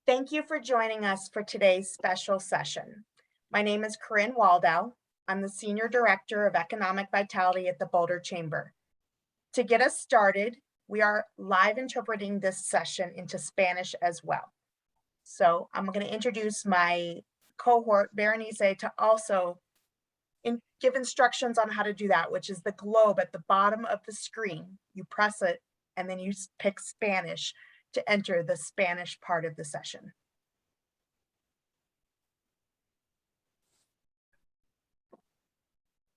Thank you for joining us for today's special session. My name is Corinne Waldow. I'm the Senior Director of Economic Vitality at the Boulder Chamber. To get us started, we are live interpreting this session into Spanish as well. So I'm going to introduce my cohort, Berenice, to also give instructions on how to do that, which is the globe at the bottom of the screen. You press it and then you pick Spanish to enter the Spanish part of the session.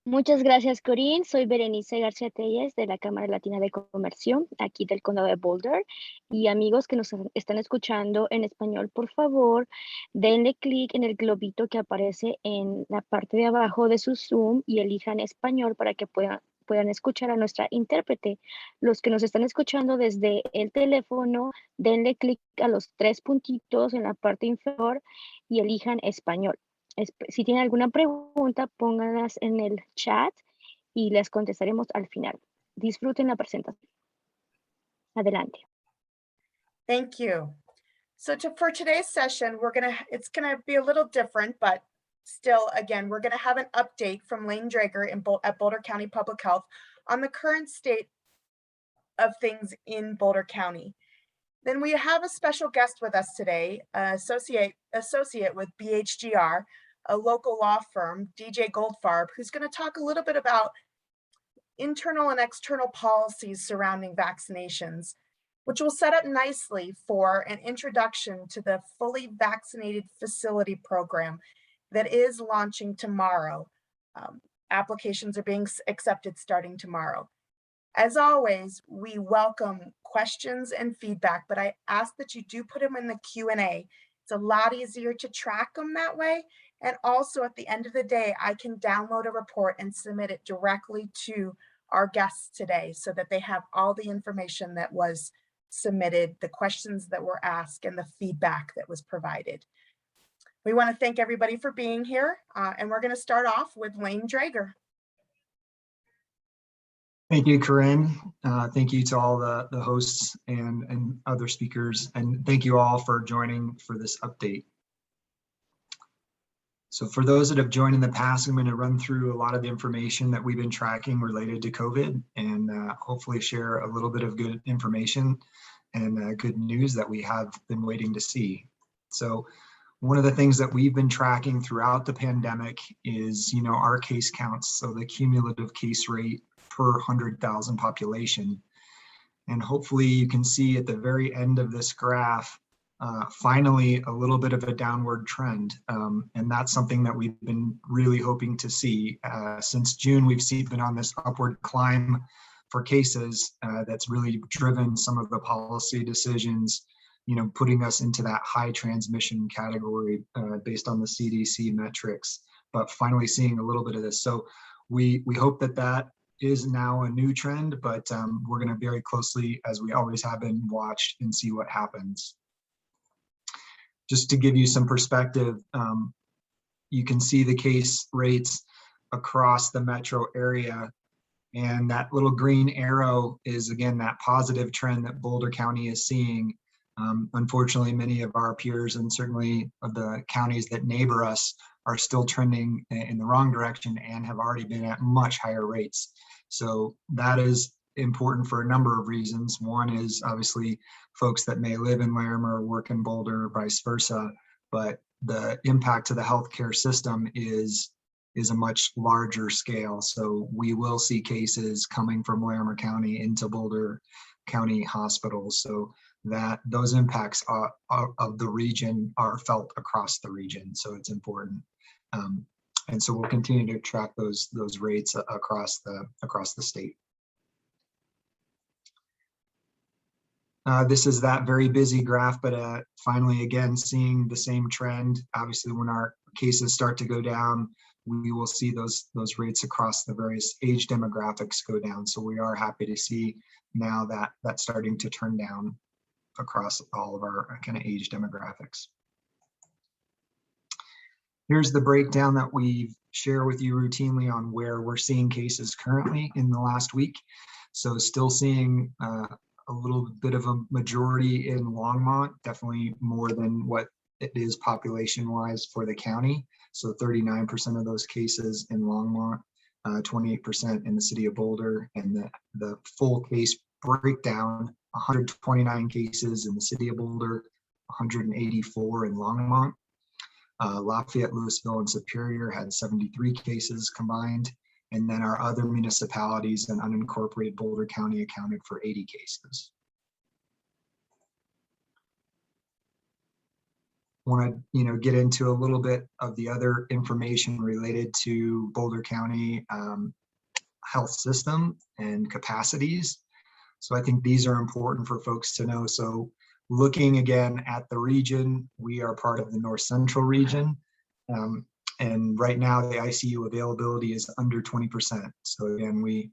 Muchas gracias, Corinne. Soy Berenice García Telles de la Cámara Latina de Comercio, aquí del Condado de Boulder. Y amigos que nos están escuchando en español, por favor, denle clic en el globito que aparece en la parte de abajo de su Zoom y elijan español para que puedan escuchar a nuestra intérprete. Los que nos están escuchando desde el teléfono, denle clic a los 3 puntitos en la parte inferior y elijan español. Si tienen alguna pregunta, pónganlas en el chat y les contestaremos al final. Disfruten la presentación. Adelante. Thank you. So for today's session, it's gonna be a little different, but still, again, we're gonna have an update from Lane Drager at Boulder County Public Health on the current state of things in Boulder County. Then we have a special guest with us today, associate with BHGR, a local law firm, DJ Goldfarb, who's going to talk a little bit about internal and external policies surrounding vaccinations, which will set up nicely for an introduction to the fully vaccinated facility program that is launching tomorrow. Applications are being accepted starting tomorrow. As always, we welcome questions and feedback, but I ask that you do put them in the Q&A. It's a lot easier to track them that way. And also at the end of the day, I can download a report and submit it directly to our guests today so that they have all the information that was submitted, the questions that were asked, and the feedback that was provided. We want to thank everybody for being here, and we're going to start off with Lane Drager. Thank you, Corinne. Thank you to all the hosts and other speakers, and thank you all for joining for this update. So for those that have joined in the past, I'm going to run through a lot of the information that we've been tracking related to COVID and hopefully share a little bit of good information and good news that we have been waiting to see. So one of the things that we've been tracking throughout the pandemic is, our case counts. So the cumulative case rate per 100,000 population. And hopefully you can see at the very end of this graph, finally a little bit of a downward trend. And that's something that we've been really hoping to see. Since June, we've been on this upward climb for cases that's really driven some of the policy decisions, putting us into that high transmission category based on the CDC metrics, but finally seeing a little bit of this. So we hope that is now a new trend, but we're going to very closely, as we always have been, watch and see what happens. Just to give you some perspective, you can see the case rates across the metro area, and that little green arrow is, again, that positive trend that Boulder County is seeing. Unfortunately, many of our peers and certainly of the counties that neighbor us are still trending in the wrong direction and have already been at much higher rates. So that is important for a number of reasons. One is obviously folks that may live in Larimer or work in Boulder or vice versa, but the impact to the healthcare system is a much larger scale. So we will see cases coming from Larimer County into Boulder County hospitals. So that those impacts of the region are felt across the region. So it's important. And so we'll continue to track those rates across the state. This is that very busy graph, but finally, again, seeing the same trend. Obviously, when our cases start to go down, we will see those rates across the various age demographics go down. So we are happy to see now that that's starting to turn down across all of our kind of age demographics. Here's the breakdown that we share with you routinely on where we're seeing cases currently in the last week. So still seeing a little bit of a majority in Longmont, definitely more than what it is population-wise for the county. So 39% of those cases in Longmont, 28% in the city of Boulder, and the full case breakdown, 129 cases in the city of Boulder, 184 in Longmont. Lafayette, Louisville, and Superior had 73 cases combined. And then our other municipalities and unincorporated Boulder County accounted for 80 cases. Want to get into a little bit of the other information related to Boulder County health system and capacities. So I think these are important for folks to know. So looking again at the region, we are part of the North Central region. And right now the ICU availability is under 20%. So again, we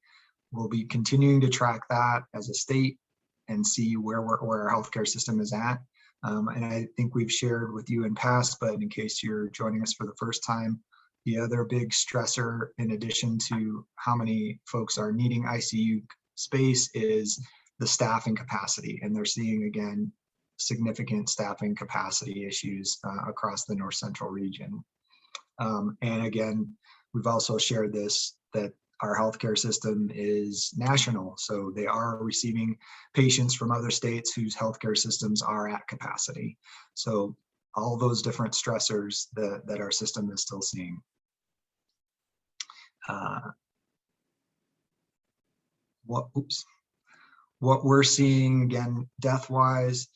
will be continuing to track that as a state and see where our healthcare system is at. And I think we've shared with you in past, but in case you're joining us for the first time, the other big stressor, in addition to how many folks are needing ICU space, is the staffing capacity. And they're seeing, again, significant staffing capacity issues across the North Central region. And again, we've also shared this, that our healthcare system is national. So they are receiving patients from other states whose healthcare systems are at capacity. So all those different stressors that our system is still seeing. What we're seeing, again, death-wise,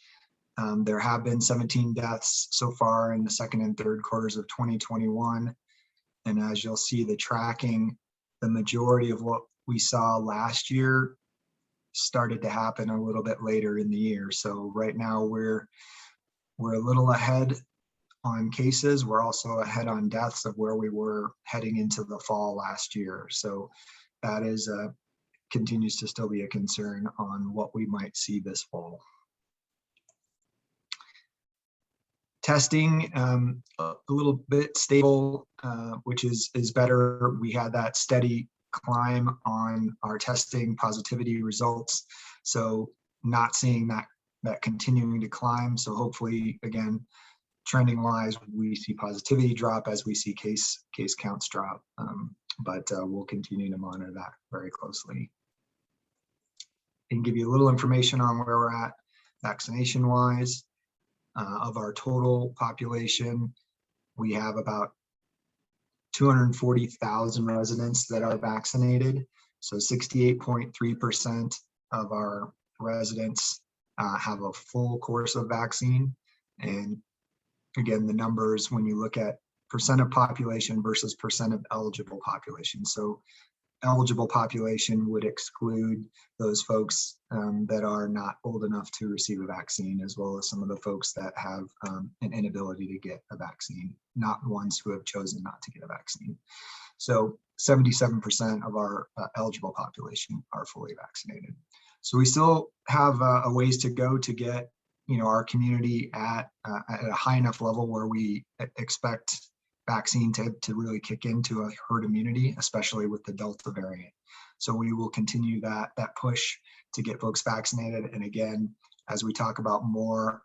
there have been 17 deaths so far in the second and third quarters of 2021. And as you'll see, the tracking, the majority of what we saw last year started to happen a little bit later in the year. So right now we're a little ahead on cases. We're also ahead on deaths of where we were heading into the fall last year. So that is continues to still be a concern on what we might see this fall. Testing, a little bit stable, which is better. We had that steady climb on our testing positivity results. So not seeing that continuing to climb. So hopefully, again, trending wise, we see positivity drop as we see case counts drop. But we'll continue to monitor that very closely. And give you a little information on where we're at vaccination wise. Of our total population, we have about 240,000 residents that are vaccinated. So 68.3% of our residents have a full course of vaccine. And again, the numbers, when you look at percent of population versus percent of eligible population. So eligible population would exclude those folks that are not old enough to receive a vaccine, as well as some of the folks that have an inability to get a vaccine, not ones who have chosen not to get a vaccine. So 77% of our eligible population are fully vaccinated. So we still have a ways to go to get our community at a high enough level where we expect vaccine to really kick into a herd immunity, especially with the Delta variant. So we will continue that push to get folks vaccinated. And again, as we talk about more,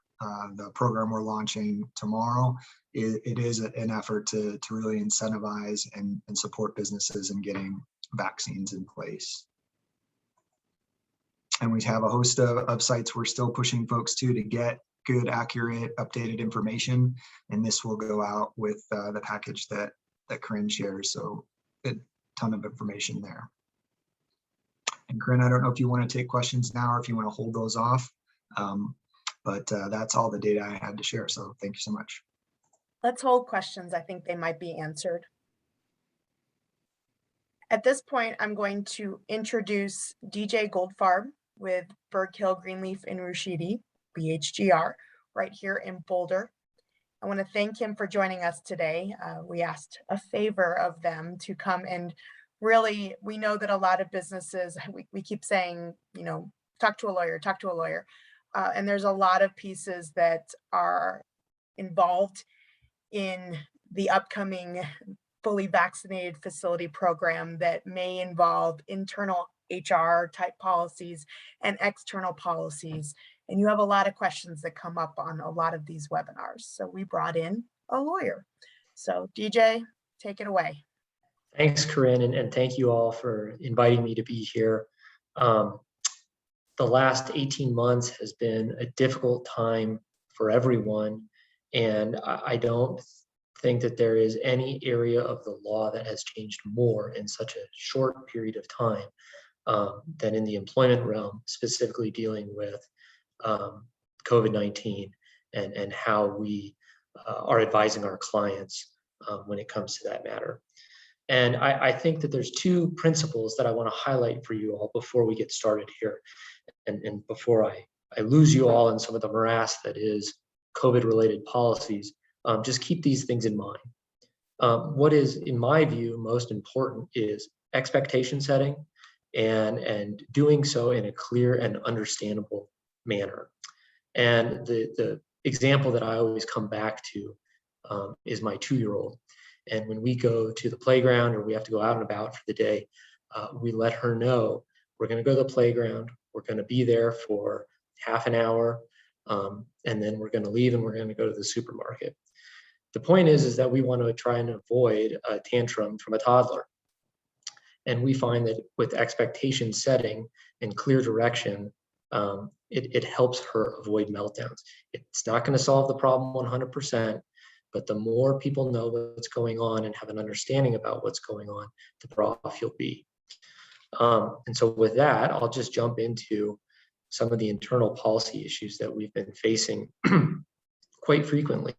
the program we're launching tomorrow, it is an effort to really incentivize and support businesses in getting vaccines in place. And we have a host of sites we're still pushing folks to get good, accurate, updated information. And this will go out with the package that Corinne shares. So a ton of information there. And Corinne, I don't know if you want to take questions now or if you want to hold those off. But that's all the data I had to share. So thank you so much. Let's hold questions. I think they might be answered. At this point, I'm going to introduce DJ Goldfarb with Berg Hill Greenleaf and Rushidi, BHGR, right here in Boulder. I want to thank him for joining us today. We asked a favor of them to come and really, we know that a lot of businesses, we keep saying, talk to a lawyer, talk to a lawyer. And there's a lot of pieces that are involved in the upcoming fully vaccinated facility program that may involve internal HR type policies and external policies. And you have a lot of questions that come up on a lot of these webinars. So we brought in a lawyer. So DJ, take it away. Thanks, Corinne, and thank you all for inviting me to be here. The last 18 months has been a difficult time for everyone, and I don't think that there is any area of the law that has changed more in such a short period of time than in the employment realm, specifically dealing with COVID-19 and how we are advising our clients when it comes to that matter. And I think that there's two principles that I want to highlight for you all before we get started here. And before I lose you all in some of the morass that is COVID-related policies, just keep these things in mind. What is, in my view, most important is expectation setting and doing so in a clear and understandable manner. And the example that I always come back to is my 2-year-old. And when we go to the playground or we have to go out and about for the day, we let her know we're going to go to the playground, we're going to be there for half an hour, and then we're going to leave and we're going to go to the supermarket. The point is that we want to try and avoid a tantrum from a toddler. And we find that with expectation setting and clear direction, it helps her avoid meltdowns. It's not going to solve the problem 100%. But the more people know what's going on and have an understanding about what's going on, the better off you'll be. And so with that, I'll just jump into some of the internal policy issues that we've been facing quite frequently.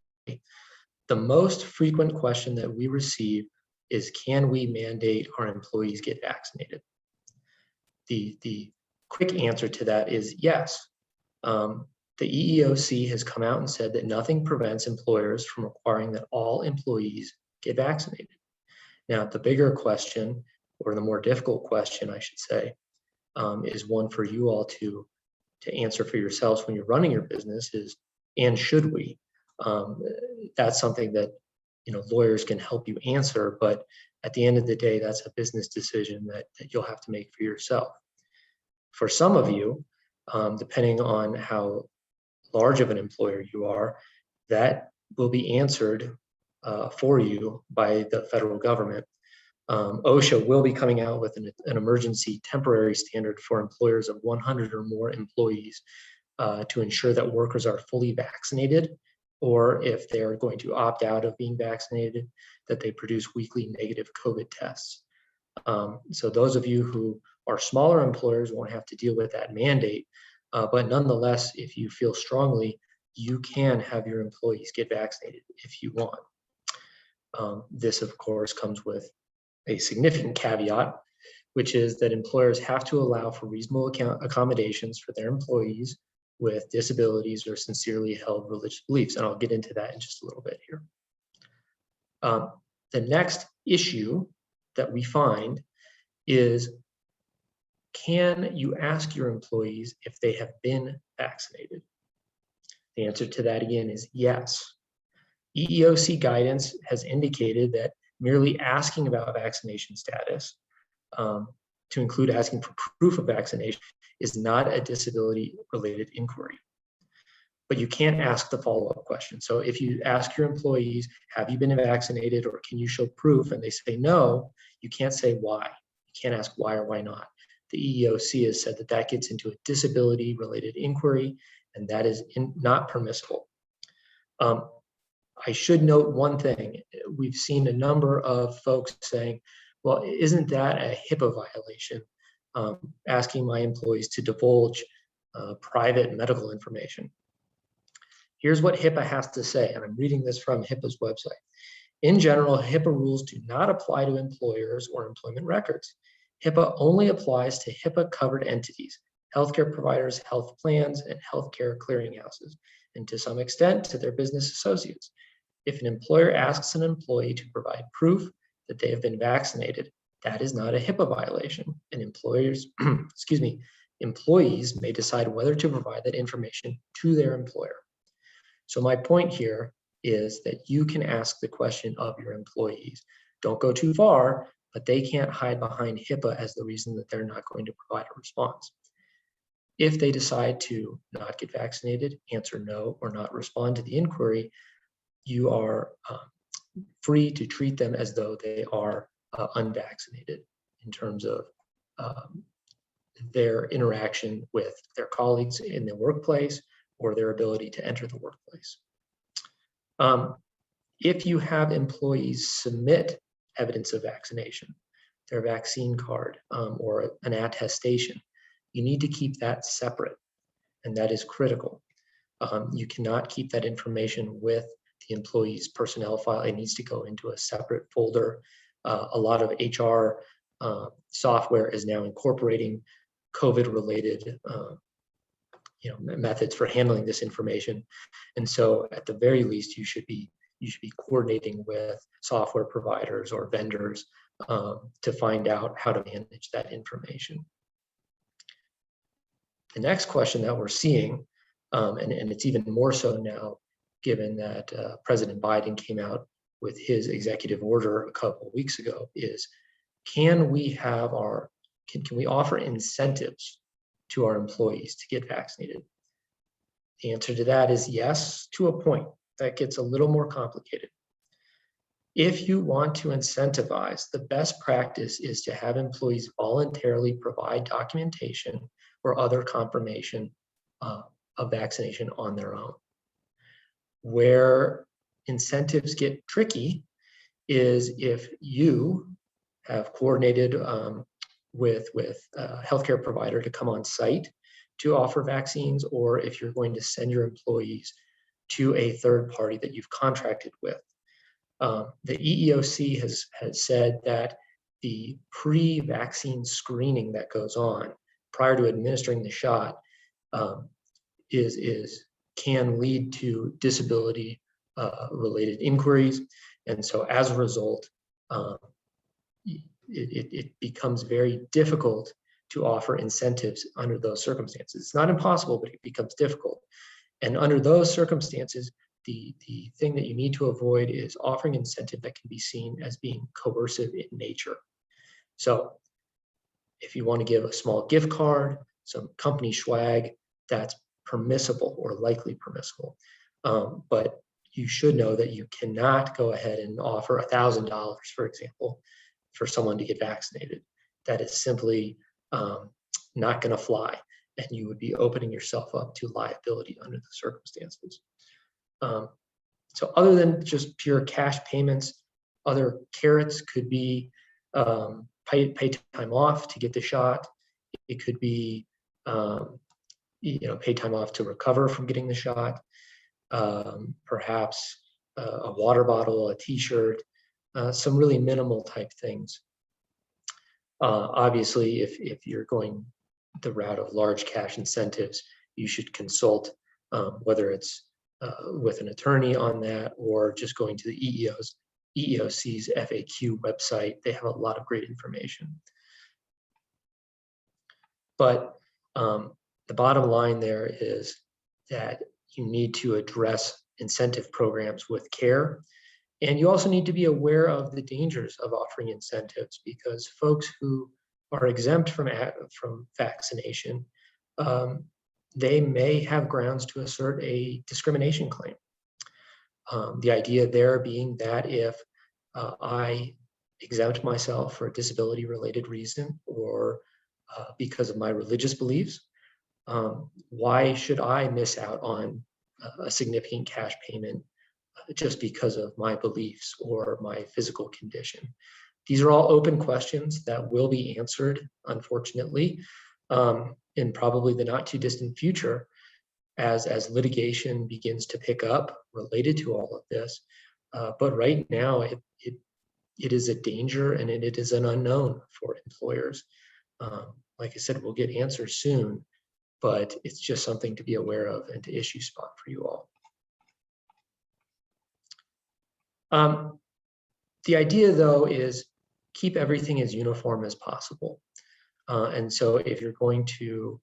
The most frequent question that we receive is, can we mandate our employees get vaccinated? The quick answer to that is yes. The EEOC has come out and said that nothing prevents employers from requiring that all employees get vaccinated. Now, the bigger question, or the more difficult question, I should say, is one for you all to answer for yourselves when you're running your business is, and should we? That's something that lawyers can help you answer, but at the end of the day, that's a business decision that you'll have to make for yourself. For some of you, depending on how large of an employer you are, that will be answered for you by the federal government. OSHA will be coming out with an emergency temporary standard for employers of 100 or more employees to ensure that workers are fully vaccinated, or if they're going to opt out of being vaccinated, that they produce weekly negative COVID tests. So those of you who are smaller employers won't have to deal with that mandate. But nonetheless, if you feel strongly, you can have your employees get vaccinated if you want. This, of course, comes with a significant caveat, which is that employers have to allow for reasonable accommodations for their employees with disabilities or sincerely held religious beliefs. And I'll get into that in just a little bit here. The next issue that we find is, can you ask your employees if they have been vaccinated? The answer to that again is yes. EEOC guidance has indicated that merely asking about vaccination status, to include asking for proof of vaccination, is not a disability-related inquiry. But you can't ask the follow-up question. So if you ask your employees, have you been vaccinated or can you show proof, and they say no, you can't say why. You can't ask why or why not. The EEOC has said that that gets into a disability-related inquiry, and that is not permissible. I should note one thing. We've seen a number of folks saying, well, isn't that a HIPAA violation, asking my employees to divulge private medical information? Here's what HIPAA has to say, and I'm reading this from HIPAA's website. In general, HIPAA rules do not apply to employers or employment records. HIPAA only applies to HIPAA-covered entities, healthcare providers, health plans, and healthcare clearinghouses, and to some extent to their business associates. If an employer asks an employee to provide proof that they have been vaccinated, that is not a HIPAA violation, and employers, employees may decide whether to provide that information to their employer. So my point here is that you can ask the question of your employees. don't go too far, but they can't hide behind HIPAA as the reason that they're not going to provide a response. If they decide to not get vaccinated, answer no, or not respond to the inquiry, you are free to treat them as though they are unvaccinated in terms of their interaction with their colleagues in the workplace or their ability to enter the workplace. If you have employees submit evidence of vaccination, their vaccine card or an attestation, you need to keep that separate, and that is critical. You cannot keep that information with the employee's personnel file. It needs to go into a separate folder. A lot of HR software is now incorporating COVID-related methods for handling this information, and so at the very least, you should be coordinating with software providers or vendors to find out how to manage that information. The next question that we're seeing, and it's even more so now, given that President Biden came out with his executive order a couple of weeks ago, is can we offer incentives to our employees to get vaccinated? The answer to that is yes, to a point. That gets a little more complicated. If you want to incentivize, the best practice is to have employees voluntarily provide documentation or other confirmation of vaccination on their own. Where incentives get tricky is if you have coordinated with a healthcare provider to come on site to offer vaccines, or if you're going to send your employees to a third party that you've contracted with. The EEOC has said that the pre-vaccine screening that goes on prior to administering the shot can lead to disability related inquiries, and so as a result, it becomes very difficult to offer incentives under those circumstances. It's not impossible, but it becomes difficult. And under those circumstances, the thing that you need to avoid is offering incentive that can be seen as being coercive in nature. So if you want to give a small gift card, some company swag, that's permissible or likely permissible. But you should know that you cannot go ahead and offer $1,000, for example, for someone to get vaccinated. That is simply not going to fly, and you would be opening yourself up to liability under the circumstances. So other than just pure cash payments, other carrots could be pay time off to get the shot. It could be pay time off to recover from getting the shot. Perhaps a water bottle, a t-shirt, some really minimal type things. Obviously, if you're going the route of large cash incentives, you should consult whether it's with an attorney on that or just going to the EEOC's FAQ website. They have a lot of great information. But the bottom line there is that you need to address incentive programs with care. And you also need to be aware of the dangers of offering incentives, because folks who are exempt from vaccination, they may have grounds to assert a discrimination claim. The idea there being that if I exempt myself for a disability-related reason or because of my religious beliefs, why should I miss out on a significant cash payment just because of my beliefs or my physical condition? These are all open questions that will be answered, unfortunately, in probably the not too distant future as litigation begins to pick up related to all of this. But right now, it is a danger and it is an unknown for employers. Like I said, we'll get answers soon, but it's just something to be aware of and to issue spot for you all. The idea, though, is keep everything as uniform as possible. And so if you're going to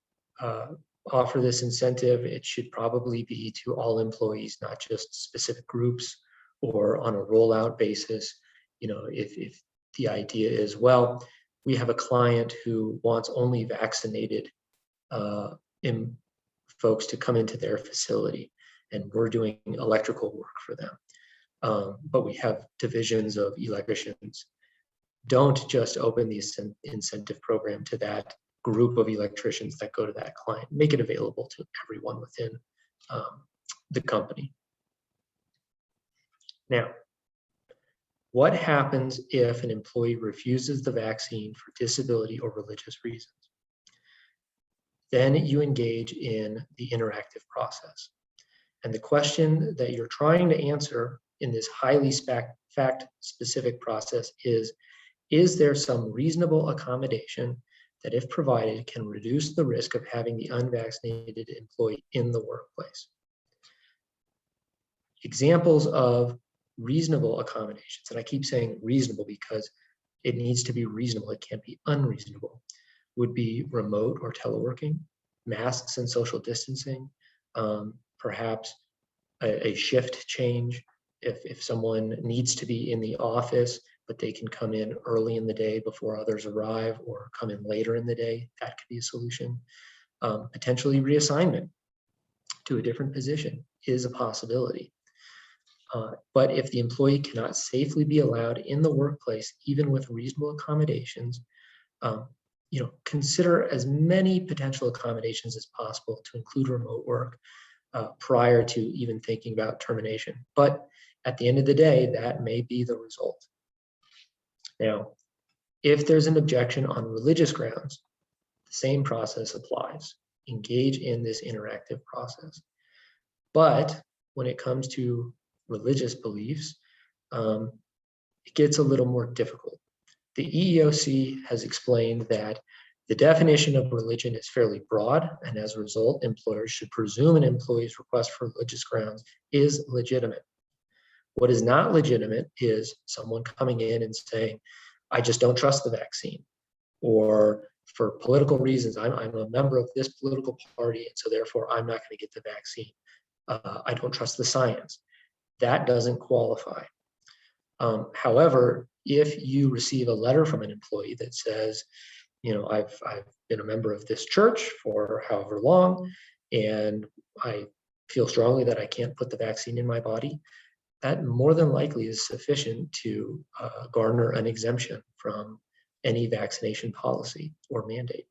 offer this incentive, it should probably be to all employees, not just specific groups or on a rollout basis. if the idea is, well, we have a client who wants only vaccinated folks to come into their facility, and we're doing electrical work for them. But we have divisions of electricians. Don't just open the incentive program to that group of electricians that go to that client. Make it available to everyone within the company. Now, what happens if an employee refuses the vaccine for disability or religious reasons? Then you engage in the interactive process. And the question that you're trying to answer in this highly fact-specific process is there some reasonable accommodation that, if provided, can reduce the risk of having the unvaccinated employee in the workplace? Examples of reasonable accommodations, and I keep saying reasonable because it needs to be reasonable, it can't be unreasonable, would be remote or teleworking, masks and social distancing, perhaps a shift change. If someone needs to be in the office, but they can come in early in the day before others arrive, or come in later in the day, that could be a solution. Potentially reassignment to a different position is a possibility. But if the employee cannot safely be allowed in the workplace, even with reasonable accommodations, consider as many potential accommodations as possible to include remote work prior to even thinking about termination. But at the end of the day, that may be the result. Now, if there's an objection on religious grounds, the same process applies. Engage in this interactive process. But when it comes to religious beliefs, it gets a little more difficult. The EEOC has explained that the definition of religion is fairly broad, and as a result, employers should presume an employee's request for religious grounds is legitimate. What is not legitimate is someone coming in and saying, I just don't trust the vaccine, or for political reasons, I'm a member of this political party, and so therefore I'm not going to get the vaccine. I don't trust the science. That doesn't qualify. However, if you receive a letter from an employee that says, I've been a member of this church for however long, and I feel strongly that I can't put the vaccine in my body, that more than likely is sufficient to garner an exemption from any vaccination policy or mandate.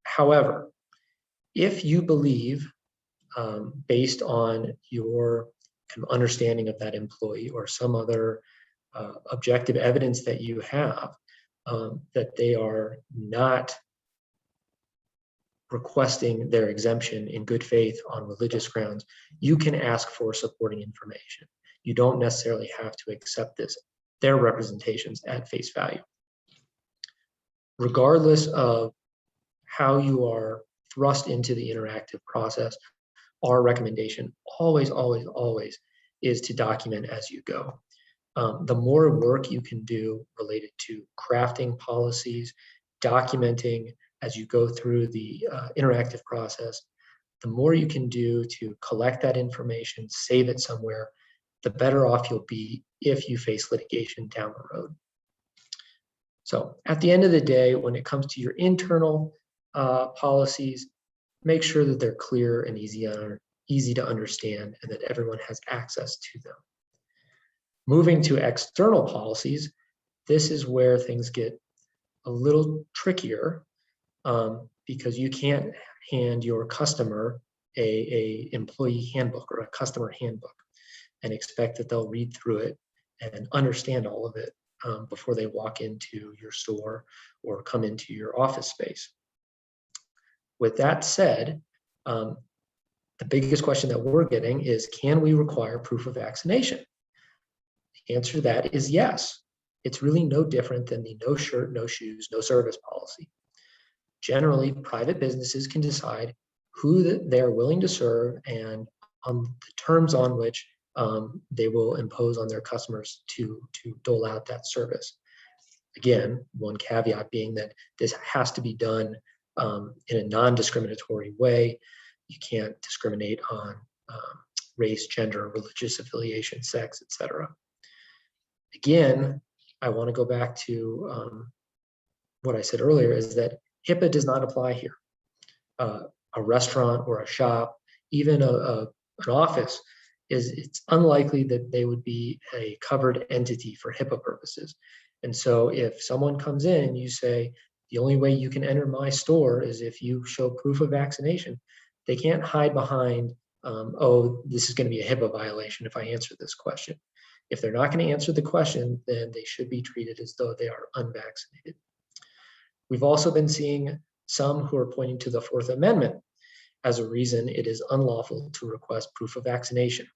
However, if you believe, based on your kind of understanding of that employee or some other objective evidence that you have, that they are not requesting their exemption in good faith on religious grounds, you can ask for supporting information. You don't necessarily have to accept their representations at face value. Regardless of how you are thrust into the interactive process, our recommendation always is to document as you go. The more work you can do related to crafting policies, documenting as you go through the interactive process, the more you can do to collect that information, save it somewhere, the better off you'll be if you face litigation down the road. So at the end of the day, when it comes to your internal policies, make sure that they're clear and easy to understand, and that everyone has access to them. Moving to external policies, this is where things get a little trickier, because you can't hand your customer a employee handbook or a customer handbook and expect that they'll read through it and understand all of it before they walk into your store or come into your office space. With that said, the biggest question that we're getting is, can we require proof of vaccination? The answer to that is yes. It's really no different than the no shirt, no shoes, no service policy. Generally, private businesses can decide who they're willing to serve and on the terms on which they will impose on their customers to dole out that service. Again, one caveat being that this has to be done in a non-discriminatory way. You can't discriminate on race, gender, religious affiliation, sex, etc. Again, I want to go back to what I said earlier, is that HIPAA does not apply here. A restaurant or a shop, even an office, it's unlikely that they would be a covered entity for HIPAA purposes. And so if someone comes in and you say, the only way you can enter my store is if you show proof of vaccination, they can't hide behind, oh, this is going to be a HIPAA violation if I answer this question. If they're not going to answer the question, then they should be treated as though they are unvaccinated. We've also been seeing some who are pointing to the Fourth Amendment as a reason it is unlawful to request proof of vaccination.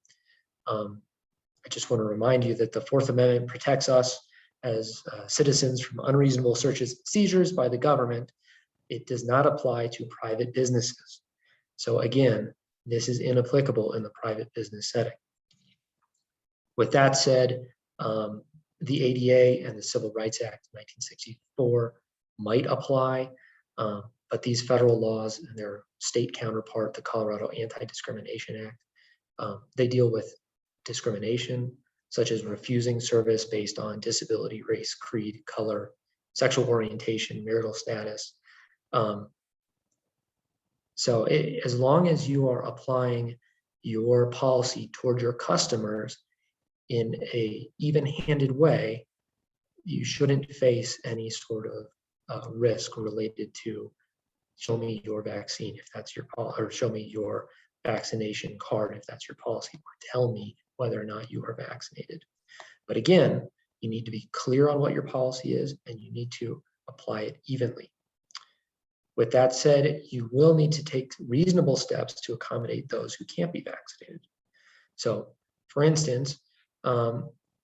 I just want to remind you that the Fourth Amendment protects us as citizens from unreasonable searches and seizures by the government. It does not apply to private businesses. So again, this is inapplicable in the private business setting. With that said, the ADA and the Civil Rights Act of 1964 might apply, but these federal laws and their state counterpart, the Colorado Anti-Discrimination Act, they deal with discrimination, such as refusing service based on disability, race, creed, color, sexual orientation, marital status. So as long as you are applying your policy toward your customers in a even-handed way, you shouldn't face any sort of risk related to show me your vaccine if that's your policy, or show me your vaccination card if that's your policy, or tell me whether or not you are vaccinated. But again, you need to be clear on what your policy is and you need to apply it evenly. With that said, you will need to take reasonable steps to accommodate those who can't be vaccinated. So for instance,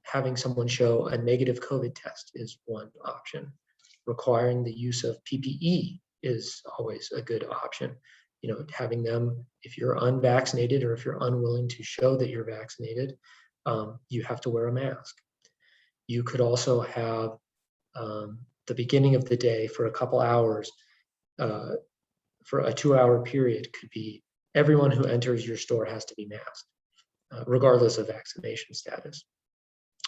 having someone show a negative COVID test is one option. Requiring the use of PPE is always a good option. You know, having them, if you're unvaccinated or if you're unwilling to show that you're vaccinated, you have to wear a mask. You could also have the beginning of the day for a couple hours, for a 2-hour period, could be everyone who enters your store has to be masked, regardless of vaccination status.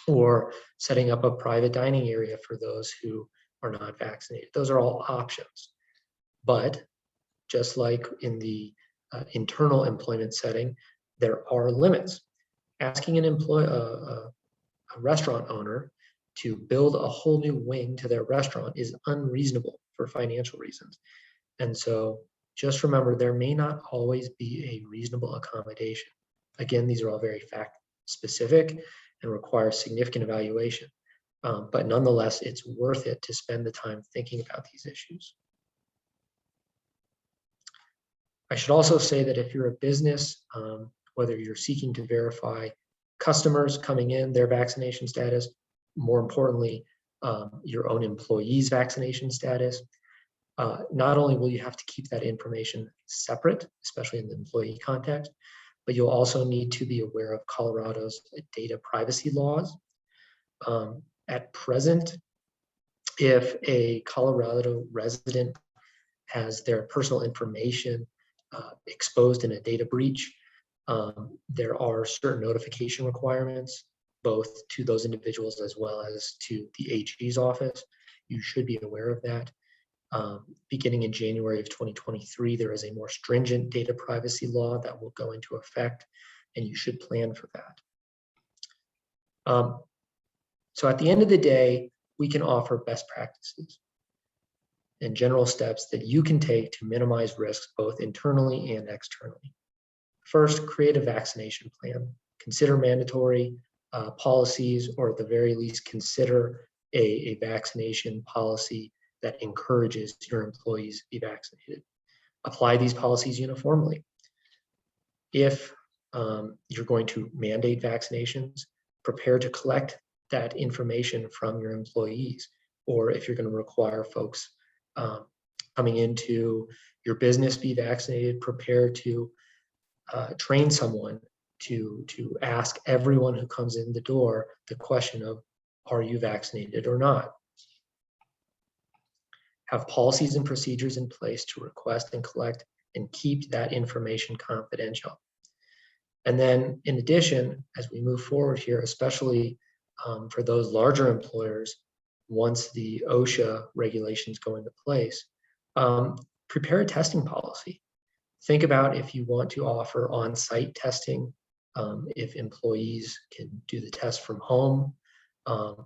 Or setting up a private dining area for those who are not vaccinated. Those are all options. But just like in the internal employment setting, there are limits. Asking a restaurant owner to build a whole new wing to their restaurant is unreasonable for financial reasons. And so just remember, there may not always be a reasonable accommodation. Again, these are all very fact specific and require significant evaluation. But nonetheless, it's worth it to spend the time thinking about these issues. I should also say that if you're a business, whether you're seeking to verify customers coming in, their vaccination status, more importantly, your own employees' vaccination status, not only will you have to keep that information separate, especially in the employee context, but you'll also need to be aware of Colorado's data privacy laws. At present, if a Colorado resident has their personal information exposed in a data breach, there are certain notification requirements, both to those individuals as well as to the AG's office. You should be aware of that. Beginning in January of 2023, there is a more stringent data privacy law that will go into effect, and you should plan for that. So at the end of the day, we can offer best practices and general steps that you can take to minimize risks both internally and externally. First, create a vaccination plan. Consider mandatory policies, or at the very least, consider a vaccination policy that encourages your employees to be vaccinated. Apply these policies uniformly. If you're going to mandate vaccinations, prepare to collect that information from your employees. Or if you're going to require folks coming into your business be vaccinated, prepare to train someone to ask everyone who comes in the door the question of, are you vaccinated or not? Have policies and procedures in place to request and collect and keep that information confidential. And then in addition, as we move forward here, especially for those larger employers, once the OSHA regulations go into place, prepare a testing policy. Think about if you want to offer on-site testing, if employees can do the test from home,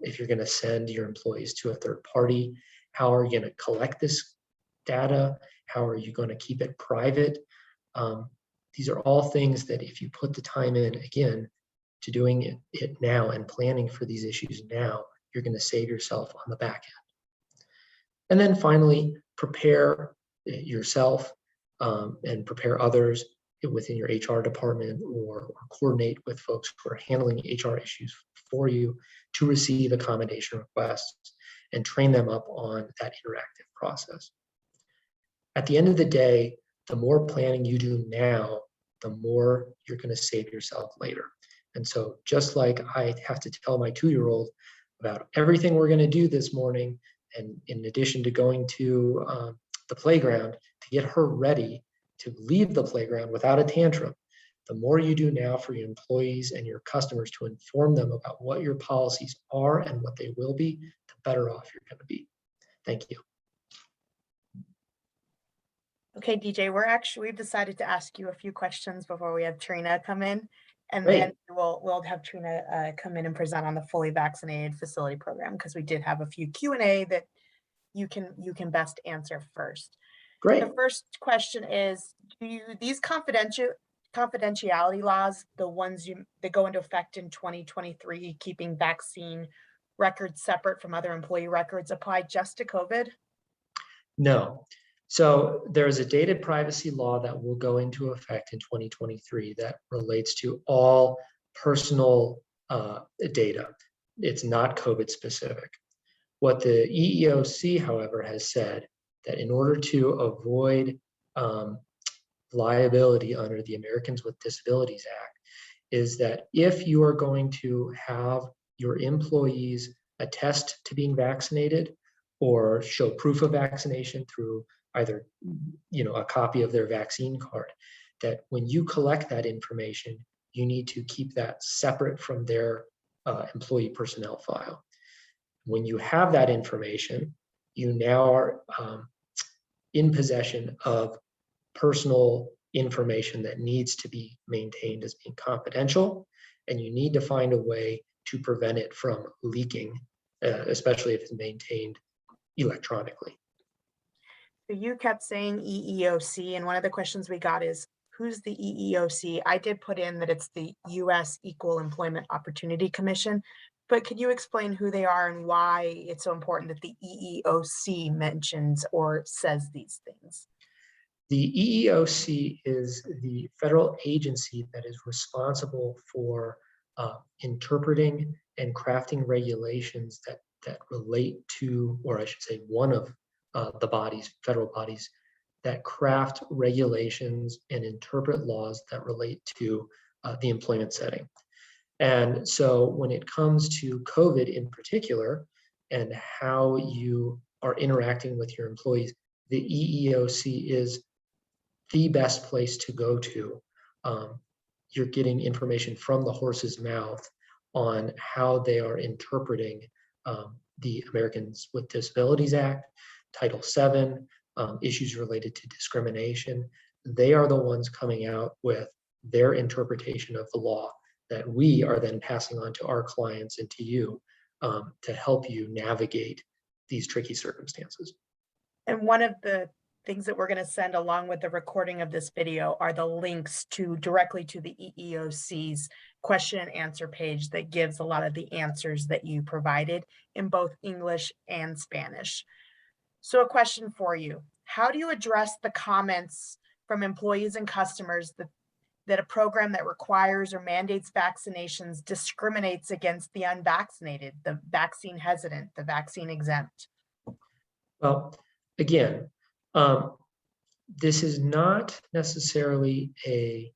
if you're going to send your employees to a third party, how are you going to collect this data? How are you going to keep it private? These are all things that if you put the time in, again, to doing it now and planning for these issues now, you're going to save yourself on the back end. And then finally, prepare yourself and prepare others within your HR department or coordinate with folks who are handling HR issues for you to receive accommodation requests and train them up on that interactive process. At the end of the day, the more planning you do now, the more you're going to save yourself later. And so just like I have to tell my 2-year-old about everything we're going to do this morning, and in addition to going to the playground to get her ready to leave the playground without a tantrum, the more you do now for your employees and your customers to inform them about what your policies are and what they will be, the better off you're going to be. Thank you. Okay, DJ, we've decided to ask you a few questions before we have Trina come in, and Great. then we'll have Trina come in and present on the fully vaccinated facility program, because we did have a few Q&A that you can best answer first. Great. The first question is, these confidentiality laws, the ones that go into effect in 2023, keeping vaccine records separate from other employee records, apply just to COVID? No. So there's a data privacy law that will go into effect in 2023 that relates to all personal data. It's not COVID specific. What the EEOC, however, has said that in order to avoid liability under the Americans with Disabilities Act is that if you are going to have your employees attest to being vaccinated or show proof of vaccination through either a copy of their vaccine card, that when you collect that information, you need to keep that separate from their employee personnel file. When you have that information, you now are in possession of personal information that needs to be maintained as being confidential, and you need to find a way to prevent it from leaking, especially if it's maintained electronically. So you kept saying EEOC, and one of the questions we got is, who's the EEOC? I did put in that it's the U.S. Equal Employment Opportunity Commission, but could you explain who they are and why it's so important that the EEOC mentions or says these things? The EEOC is the federal agency that is responsible for interpreting and crafting regulations that relate to, or I should say, one of the bodies, federal bodies, that craft regulations and interpret laws that relate to the employment setting. And so when it comes to COVID in particular, and how you are interacting with your employees, the EEOC is the best place to go to. You're getting information from the horse's mouth on how they are interpreting the Americans with Disabilities Act, Title VII, issues related to discrimination. They are the ones coming out with their interpretation of the law that we are then passing on to our clients and to you to help you navigate these tricky circumstances. And one of the things that we're going to send along with the recording of this video are the links directly to the EEOC's question and answer page that gives a lot of the answers that you provided in both English and Spanish. So a question for you: how do you address the comments from employees and customers that a program that requires or mandates vaccinations discriminates against the unvaccinated, the vaccine hesitant, the vaccine exempt? Well, again, this is not necessarily a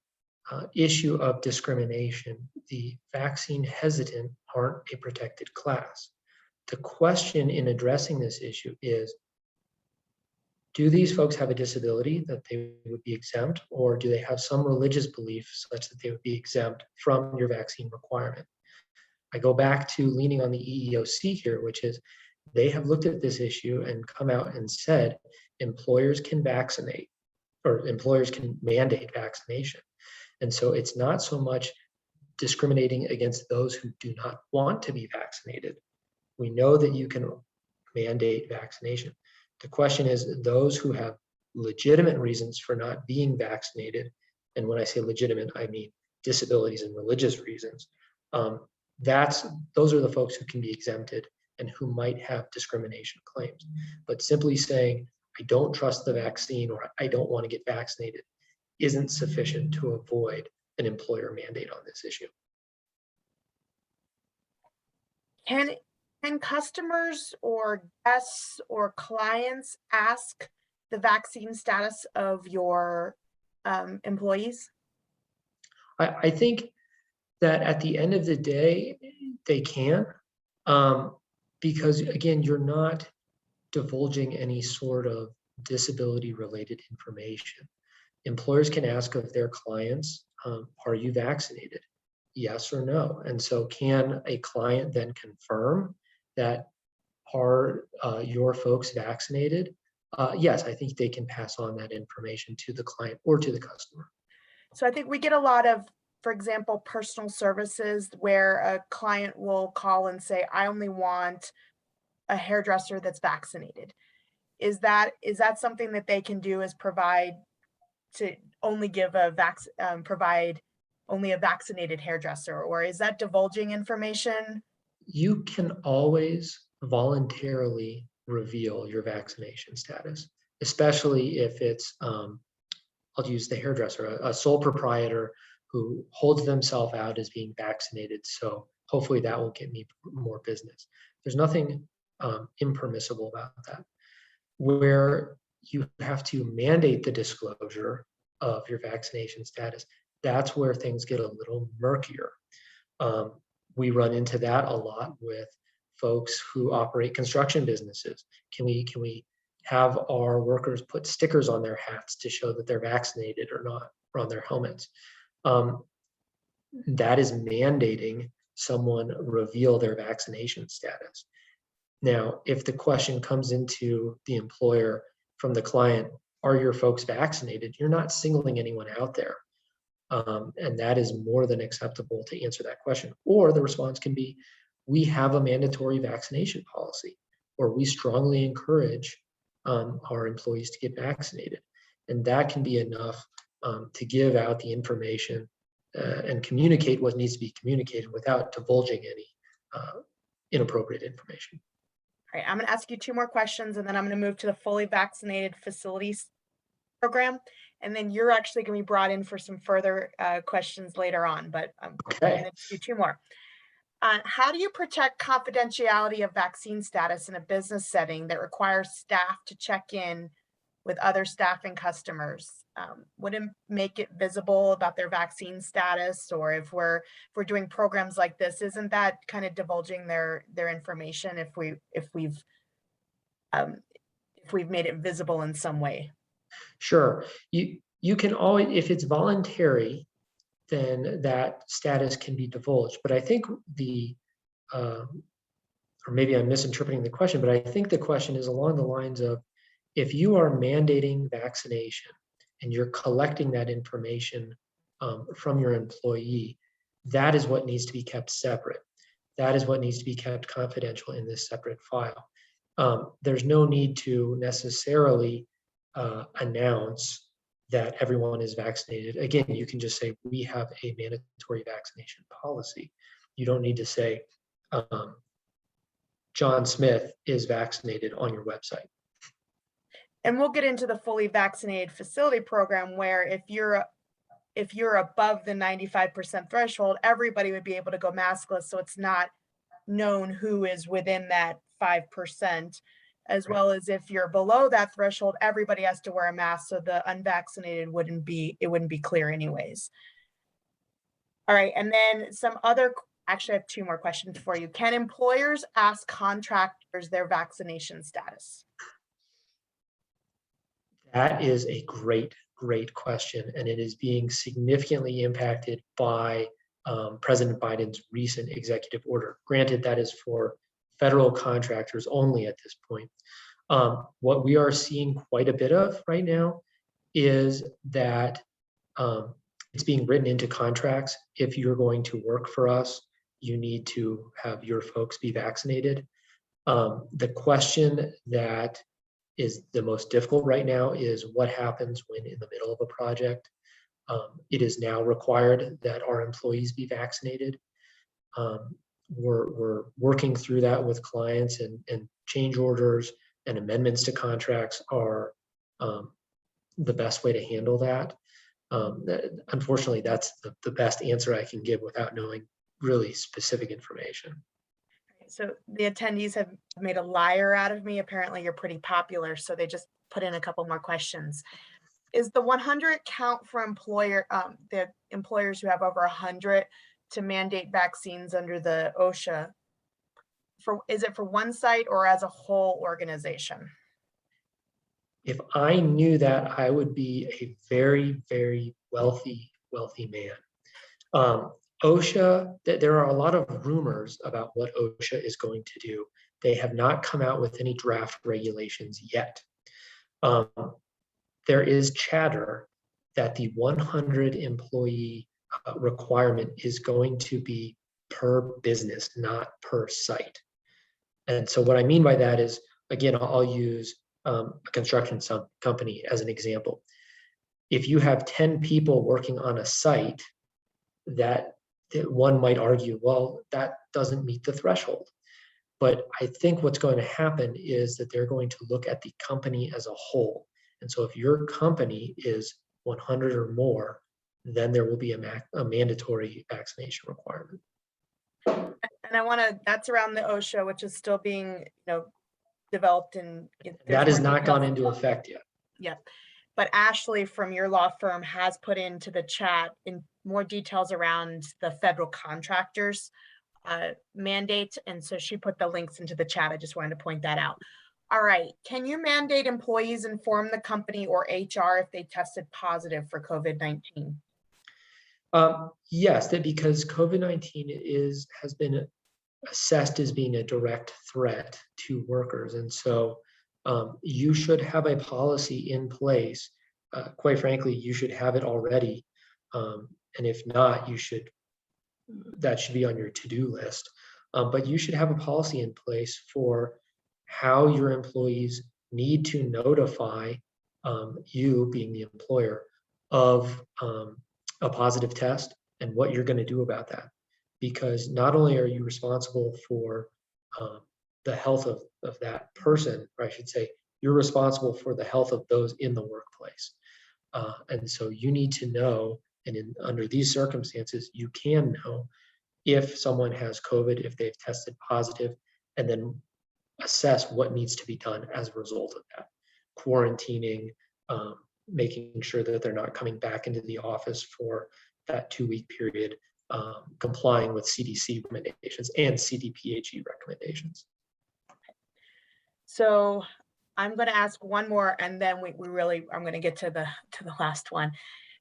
issue of discrimination. The vaccine hesitant aren't a protected class. The question in addressing this issue is, do these folks have a disability that they would be exempt, or do they have some religious belief such that they would be exempt from your vaccine requirement? I go back to leaning on the EEOC here, which is they have looked at this issue and come out and said employers can vaccinate, or employers can mandate vaccination. And so it's not so much discriminating against those who do not want to be vaccinated. We know that you can mandate vaccination. The question is those who have legitimate reasons for not being vaccinated, and when I say legitimate, I mean disabilities and religious reasons, those are the folks who can be exempted and who might have discrimination claims. But simply saying, I don't trust the vaccine or I don't want to get vaccinated isn't sufficient to avoid an employer mandate on this issue. Can customers or guests or clients ask the vaccine status of your employees? I think that at the end of the day, they can, because again, you're not divulging any sort of disability related information. Employers can ask of their clients, are you vaccinated? Yes or no. And so can a client then confirm that are your folks vaccinated? Yes, I think they can pass on that information to the client or to the customer. So I think we get a lot of, for example, personal services where a client will call and say, I only want a hairdresser that's vaccinated. Is that something that they can do, is provide to only give provide only a vaccinated hairdresser, or is that divulging information? You can always voluntarily reveal your vaccination status, especially if it's, I'll use the hairdresser, a sole proprietor who holds themselves out as being vaccinated. So hopefully that will get me more business. There's nothing impermissible about that. Where you have to mandate the disclosure of your vaccination status, that's where things get a little murkier. We run into that a lot with folks who operate construction businesses. Can we have our workers put stickers on their hats to show that they're vaccinated or not, or on their helmets? That is mandating someone reveal their vaccination status. Now, if the question comes into the employer from the client, are your folks vaccinated? You're not singling anyone out there. And that is more than acceptable to answer that question. Or the response can be, we have a mandatory vaccination policy, or we strongly encourage our employees to get vaccinated. And that can be enough to give out the information and communicate what needs to be communicated without divulging any inappropriate information. All right, I'm going to ask you 2 more questions, and then I'm going to move to the fully vaccinated facilities program. And then you're actually going to be brought in for some further questions later on, but I'm going to do 2 more. How do you protect confidentiality of vaccine status in a business setting that requires staff to check in with other staff and customers? Wouldn't make it visible about their vaccine status, or if we're doing programs like this, isn't that kind of divulging their information if we've made it visible in some way? Sure. You can always, if it's voluntary, then that status can be divulged. But I think or maybe I'm misinterpreting the question, but I think the question is along the lines of, if you are mandating vaccination and you're collecting that information from your employee, that is what needs to be kept separate. That is what needs to be kept confidential in this separate file. There's no need to necessarily announce that everyone is vaccinated. Again, you can just say, we have a mandatory vaccination policy. You don't need to say, John Smith is vaccinated on your website. And we'll get into the fully vaccinated facility program, where if you're above the 95% threshold, everybody would be able to go maskless. So it's not known who is within that 5%, as well as if you're below that threshold, everybody has to wear a mask. So the unvaccinated wouldn't be clear anyways. All right. And then actually I have 2 more questions for you. Can employers ask contractors their vaccination status? That is a great question, and it is being significantly impacted by President Biden's recent executive order. Granted, that is for federal contractors only at this point. What we are seeing quite a bit of right now is that it's being written into contracts. If you're going to work for us, you need to have your folks be vaccinated. The question that is the most difficult right now is what happens when in the middle of a project, it is now required that our employees be vaccinated. We're working through that with clients, and change orders and amendments to contracts are the best way to handle that. Unfortunately, that's the best answer I can give without knowing really specific information. So the attendees have made a liar out of me. Apparently you're pretty popular, so they just put in a couple more questions. Is the 100 count for the employers who have over 100 to mandate vaccines under the OSHA? Is it for one site or as a whole organization? If I knew that, I would be a very, very wealthy man. OSHA, there are a lot of rumors about what OSHA is going to do. They have not come out with any draft regulations yet. There is chatter that the 100 employee requirement is going to be per business, not per site. And so what I mean by that is, again, I'll use a construction company as an example. If you have 10 people working on a site, that one might argue, well, that doesn't meet the threshold. But I think what's going to happen is that they're going to look at the company as a whole. And so if your company is 100 or more, then there will be a mandatory vaccination requirement. And that's around the OSHA, which is still being, developed, and that has not gone into effect yet. Yeah. But Ashley from your law firm has put into the chat in more details around the federal contractors mandate. And so she put the links into the chat. I just wanted to point that out. All right. Can you mandate employees inform the company or HR if they tested positive for COVID-19? Yes, because COVID-19 has been assessed as being a direct threat to workers. And so you should have a policy in place. Quite frankly, you should have it already. And if not, that should be on your to-do list. But you should have a policy in place for how your employees need to notify you, being the employer, of a positive test and what you're going to do about that. Because not only are you responsible for the health of that person, or I should say, you're responsible for the health of those in the workplace. And so you need to know, and under these circumstances, you can know if someone has COVID, if they've tested positive, and then assess what needs to be done as a result of that. Quarantining, making sure that they're not coming back into the office for that 2-week period, complying with CDC recommendations and CDPH recommendations. So I'm going to ask one more, and then I'm going to get to the last one.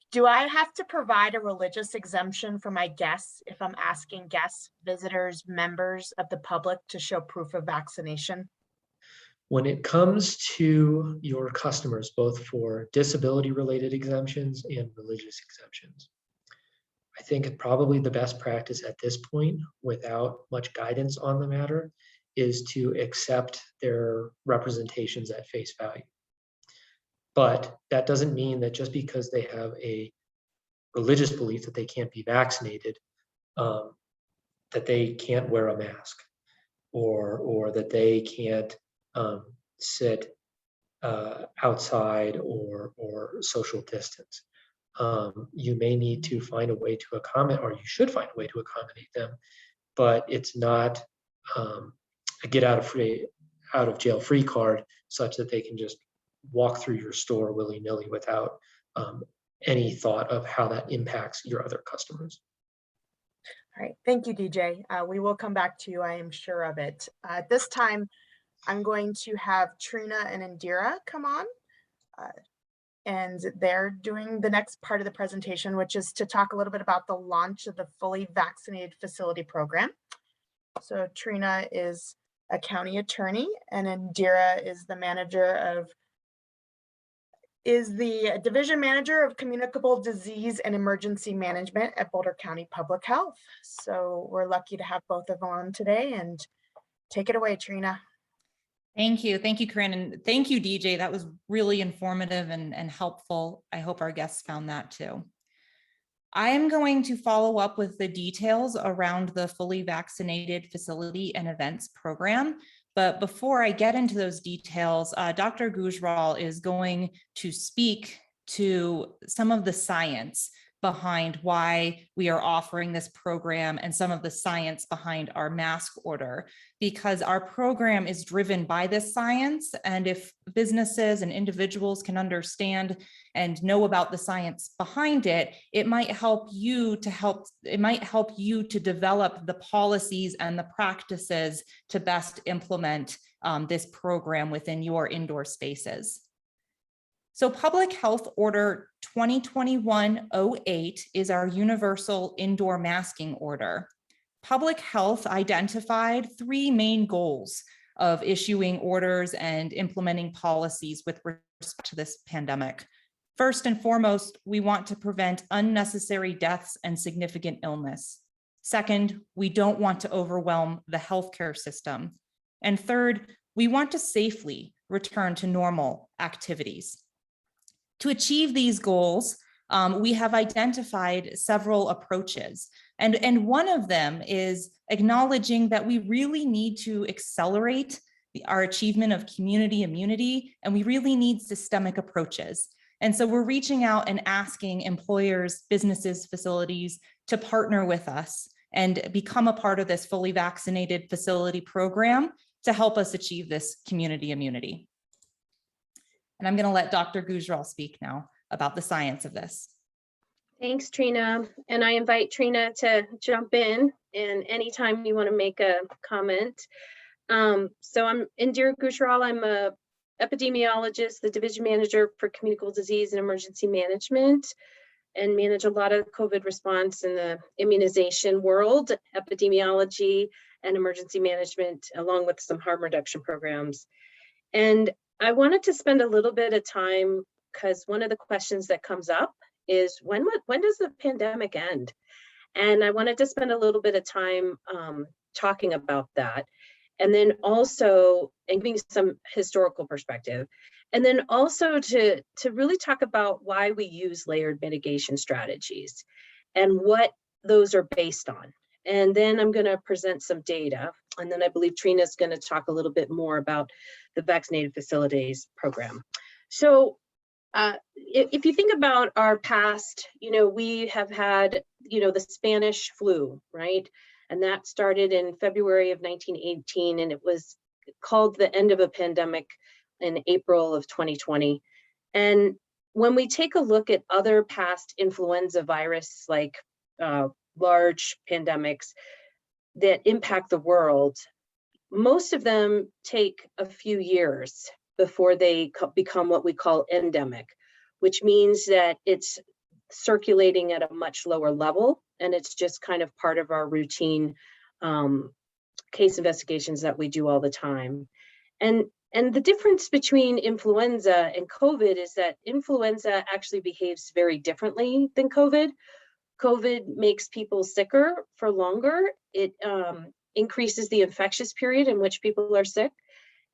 Do I have to provide a religious exemption for my guests if I'm asking guests, visitors, members of the public to show proof of vaccination? When it comes to your customers, both for disability-related exemptions and religious exemptions, I think probably the best practice at this point, without much guidance on the matter, is to accept their representations at face value. But that doesn't mean that just because they have a religious belief that they can't be vaccinated, that they can't wear a mask, or that they can't sit outside or social distance. You may need to find a way to accommodate, or you should find a way to accommodate them, but it's not a get out of jail free card such that they can just walk through your store willy-nilly without any thought of how that impacts your other customers. All right, thank you, DJ. We will come back to you, I am sure of it. At this time, I'm going to have Trina and Indira come on. and they're doing the next part of the presentation, which is to talk a little bit about the launch of the fully vaccinated facility program. So Trina is a county attorney, and Indira is the division manager of communicable disease and emergency management at Boulder County Public Health. So we're lucky to have both of them on today, and take it away, Trina. Thank you, Corinne, and thank you, DJ. That was really informative and helpful. I hope our guests found that too. I am going to follow up with the details around the fully vaccinated facility and events program. But before I get into those details, Dr. Gujral is going to speak to some of the science behind why we are offering this program and some of the science behind our mask order, because our program is driven by this science. And if businesses and individuals can understand and know about the science behind it, it might help you to develop the policies and the practices to best implement this program within your indoor spaces. So Public Health Order 2021-08 is our universal indoor masking order. Public Health identified 3 main goals of issuing orders and implementing policies with respect to this pandemic. First and foremost, we want to prevent unnecessary deaths and significant illness. Second, we don't want to overwhelm the healthcare system. And third, we want to safely return to normal activities. To achieve these goals, we have identified several approaches. And one of them is acknowledging that we really need to accelerate our achievement of community immunity, and we really need systemic approaches. And so we're reaching out and asking employers, businesses, facilities to partner with us and become a part of this fully vaccinated facility program to help us achieve this community immunity. And I'm going to let Dr. Gujral speak now about the science of this. Thanks, Trina. And I invite Trina to jump in and anytime you want to make a comment. So I'm Indira Gujral. I'm a epidemiologist, the division manager for communicable disease and emergency management, and manage a lot of COVID response in the immunization world, epidemiology and emergency management, along with some harm reduction programs. And I wanted to spend a little bit of time because one of the questions that comes up is when does the pandemic end? And I wanted to spend a little bit of time talking about that. And then also giving some historical perspective. And then also to really talk about why we use layered mitigation strategies and what those are based on. And then I'm going to present some data. And then I believe Trina's going to talk a little bit more about the vaccinated facilities program. So if you think about our past, we have had, the Spanish flu, right? And that started in February of 1918, and it was called the end of a pandemic in April of 2020. And when we take a look at other past influenza virus, like large pandemics that impact the world, most of them take a few years before they become what we call endemic, which means that it's circulating at a much lower level, and it's just kind of part of our routine case investigations that we do all the time. And the difference between influenza and COVID is that influenza actually behaves very differently than COVID. COVID makes people sicker for longer. It increases the infectious period in which people are sick.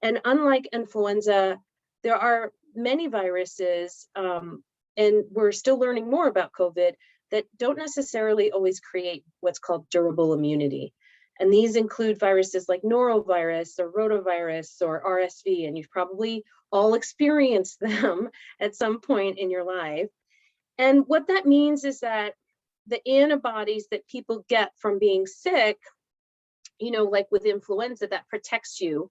And unlike influenza, there are many viruses, and we're still learning more about COVID, that don't necessarily always create what's called durable immunity. And these include viruses like norovirus or rotavirus or RSV, and you've probably all experienced them at some point in your life. And what that means is that the antibodies that people get from being sick, like with influenza, that protects you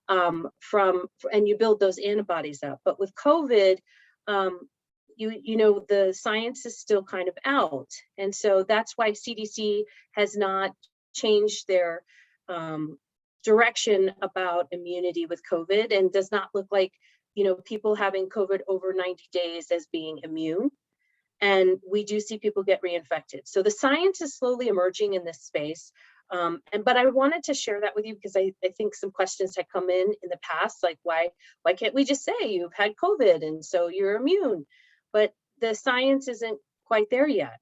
and you build those antibodies up. But with COVID, the science is still kind of out. And so that's why CDC has not changed their direction about immunity with COVID, and does not look like people having COVID over 90 days as being immune. And we do see people get reinfected. So the science is slowly emerging in this space. But I wanted to share that with you because I think some questions had come in the past, like why can't we just say you've had COVID and so you're immune? But the science isn't quite there yet.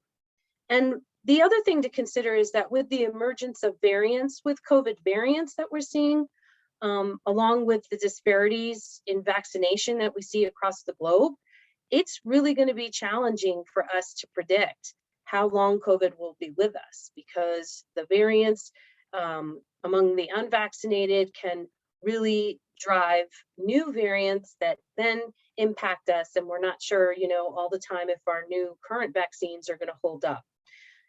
And the other thing to consider is that with the emergence of variants, with COVID variants that we're seeing, along with the disparities in vaccination that we see across the globe, it's really going to be challenging for us to predict how long COVID will be with us, because the variants among the unvaccinated can really drive new variants that then impact us. And we're not sure, all the time if our new current vaccines are going to hold up.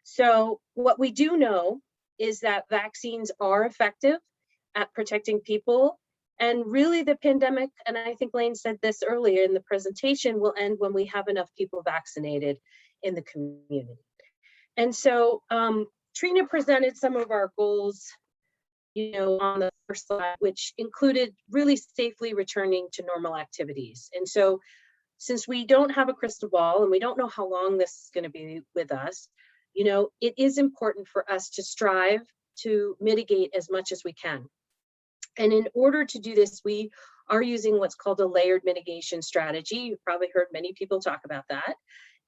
So what we do know is that vaccines are effective at protecting people. And really the pandemic, and I think Lane said this earlier in the presentation, will end when we have enough people vaccinated in the community. And so Trina presented some of our goals, on the first slide, which included really safely returning to normal activities. And so since we don't have a crystal ball and we don't know how long this is going to be with us, it is important for us to strive to mitigate as much as we can. And in order to do this, we are using what's called a layered mitigation strategy. You've probably heard many people talk about that.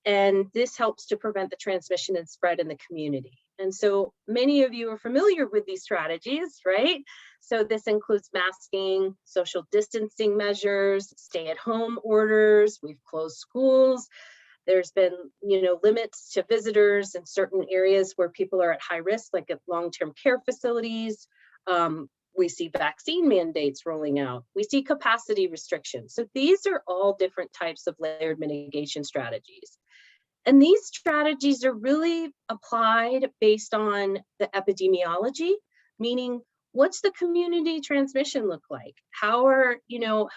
And this helps to prevent the transmission and spread in the community. And so many of you are familiar with these strategies, right? So this includes masking, social distancing measures, stay-at-home orders. We've closed schools. There's been, limits to visitors in certain areas where people are at high risk, like at long-term care facilities. We see vaccine mandates rolling out. We see capacity restrictions. So these are all different types of layered mitigation strategies. And these strategies are really applied based on the epidemiology, meaning what's the community transmission look like? How are,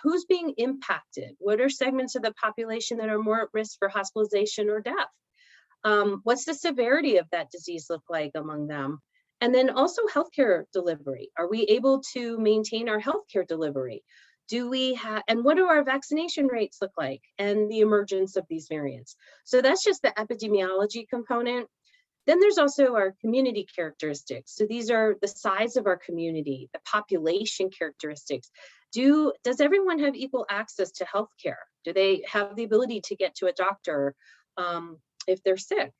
who's being impacted? What are segments of the population that are more at risk for hospitalization or death? What's the severity of that disease look like among them? And then also healthcare delivery. Are we able to maintain our healthcare delivery? Do we have, and what do our vaccination rates look like? And the emergence of these variants. So that's just the epidemiology component. Then there's also our community characteristics. So these are the size of our community, the population characteristics. Does everyone have equal access to healthcare? Do they have the ability to get to a doctor if they're sick,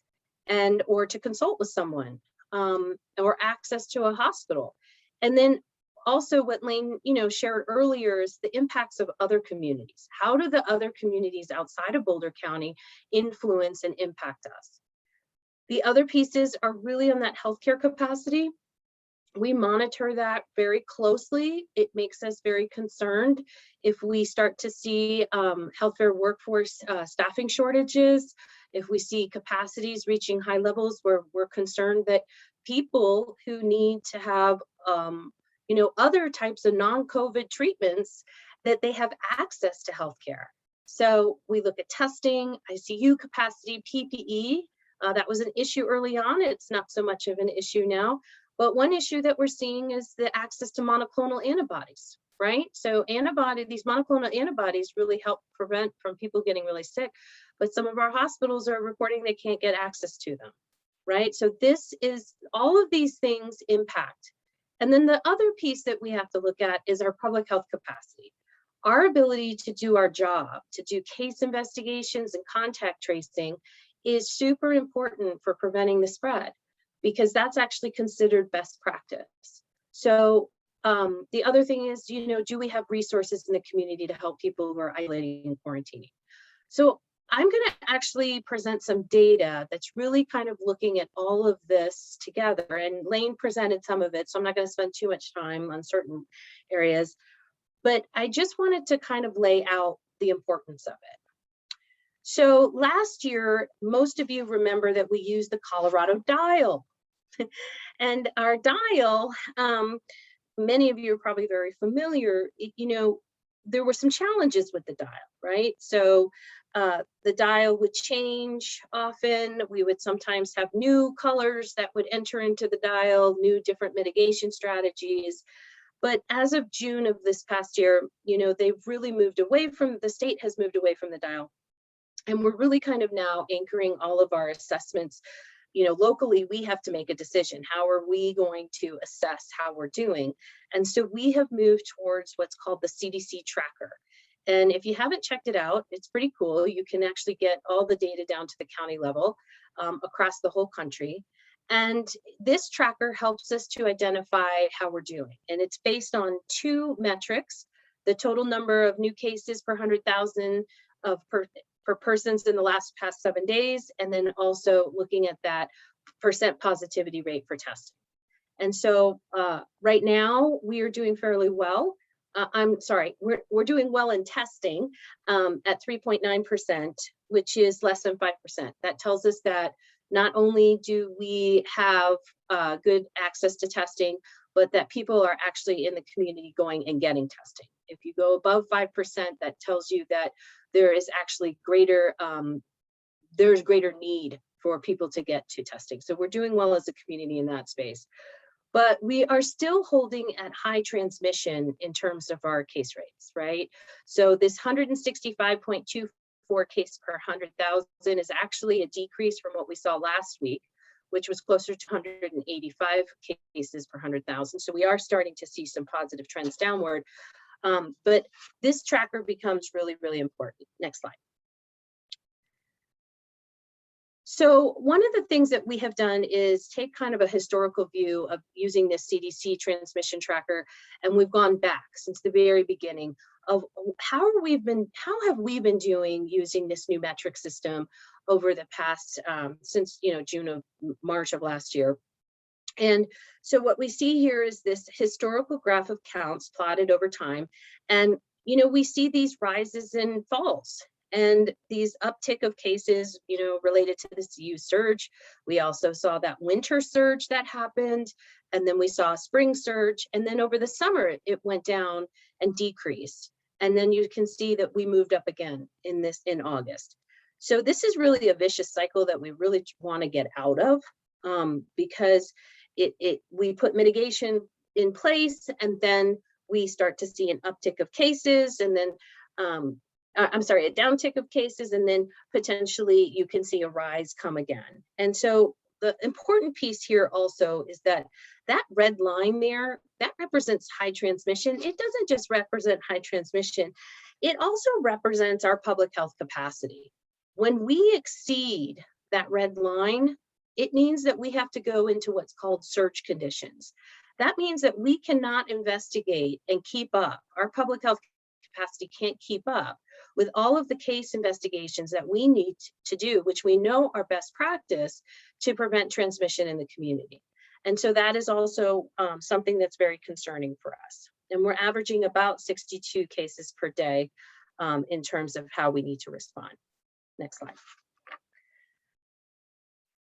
or to consult with someone? Or access to a hospital. And then also what Lane, shared earlier is the impacts of other communities. How do the other communities outside of Boulder County influence and impact us? The other pieces are really on that healthcare capacity. We monitor that very closely. It makes us very concerned if we start to see healthcare workforce staffing shortages, if we see capacities reaching high levels where we're concerned that people who need to have, other types of non-COVID treatments, that they have access to healthcare. So we look at testing, ICU capacity, PPE. That was an issue early on. It's not so much of an issue now. But one issue that we're seeing is the access to monoclonal antibodies, right? So these monoclonal antibodies really help prevent from people getting really sick, but some of our hospitals are reporting they can't get access to them, right? So all of these things impact. And then the other piece that we have to look at is our public health capacity. Our ability to do our job, to do case investigations and contact tracing is super important for preventing the spread, because that's actually considered best practice. So the other thing is, do we have resources in the community to help people who are isolating and quarantining? So I'm going to actually present some data that's really kind of looking at all of this together. And Lane presented some of it, so I'm not going to spend too much time on certain areas. But I just wanted to kind of lay out the importance of it. So last year, most of you remember that we used the Colorado dial. And our dial, many of you are probably very familiar, there were some challenges with the dial, right? So the dial would change often. We would sometimes have new colors that would enter into the dial, new different mitigation strategies. But as of June of this past year, you know, they've really moved away from, the state has moved away from the dial. And we're really kind of now anchoring all of our assessments. You know, locally, we have to make a decision. How are we going to assess how we're doing? And so we have moved towards what's called the CDC Tracker. And if you haven't checked it out, it's pretty cool. You can actually get all the data down to the county level across the whole country. And this tracker helps us to identify how we're doing. And it's based on two metrics: the total number of new cases per 100,000 per persons in the past 7 days, and then also looking at that percent positivity rate for testing. And so right now we are doing fairly well. I'm sorry, we're doing well in testing at 3.9%, which is less than 5%. That tells us that not only do we have good access to testing, but that people are actually in the community going and getting testing. If you go above 5%, that tells you that there is actually greater need for people to get to testing. So we're doing well as a community in that space. But we are still holding at high transmission in terms of our case rates, right? So this 165.24 case per 100,000 is actually a decrease from what we saw last week, which was closer to 185 cases per 100,000. So we are starting to see some positive trends downward. But this tracker becomes really, really important. Next slide. So one of the things that we have done is take kind of a historical view of using this CDC transmission tracker, and we've gone back since the very beginning of how have we been doing using this new metric system over the past since March of last year. And so what we see here is this historical graph of counts plotted over time, and we see these rises and falls. And these uptick of cases, related to this U surge. We also saw that winter surge that happened, and then we saw a spring surge, and then over the summer it went down and decreased. And then you can see that we moved up again in August. So this is really a vicious cycle that we really want to get out of, because we put mitigation in place, and then we start to see an uptick of cases, and then a downtick of cases, and then potentially you can see a rise come again. And so the important piece here also is that red line there, that represents high transmission. It doesn't just represent high transmission, it also represents our public health capacity. When we exceed that red line, it means that we have to go into what's called surge conditions. That means that we cannot investigate and keep up. Our public health capacity can't keep up with all of the case investigations that we need to do, which we know are best practice to prevent transmission in the community. And so that is also something that's very concerning for us. And we're averaging about 62 cases per day in terms of how we need to respond. Next slide.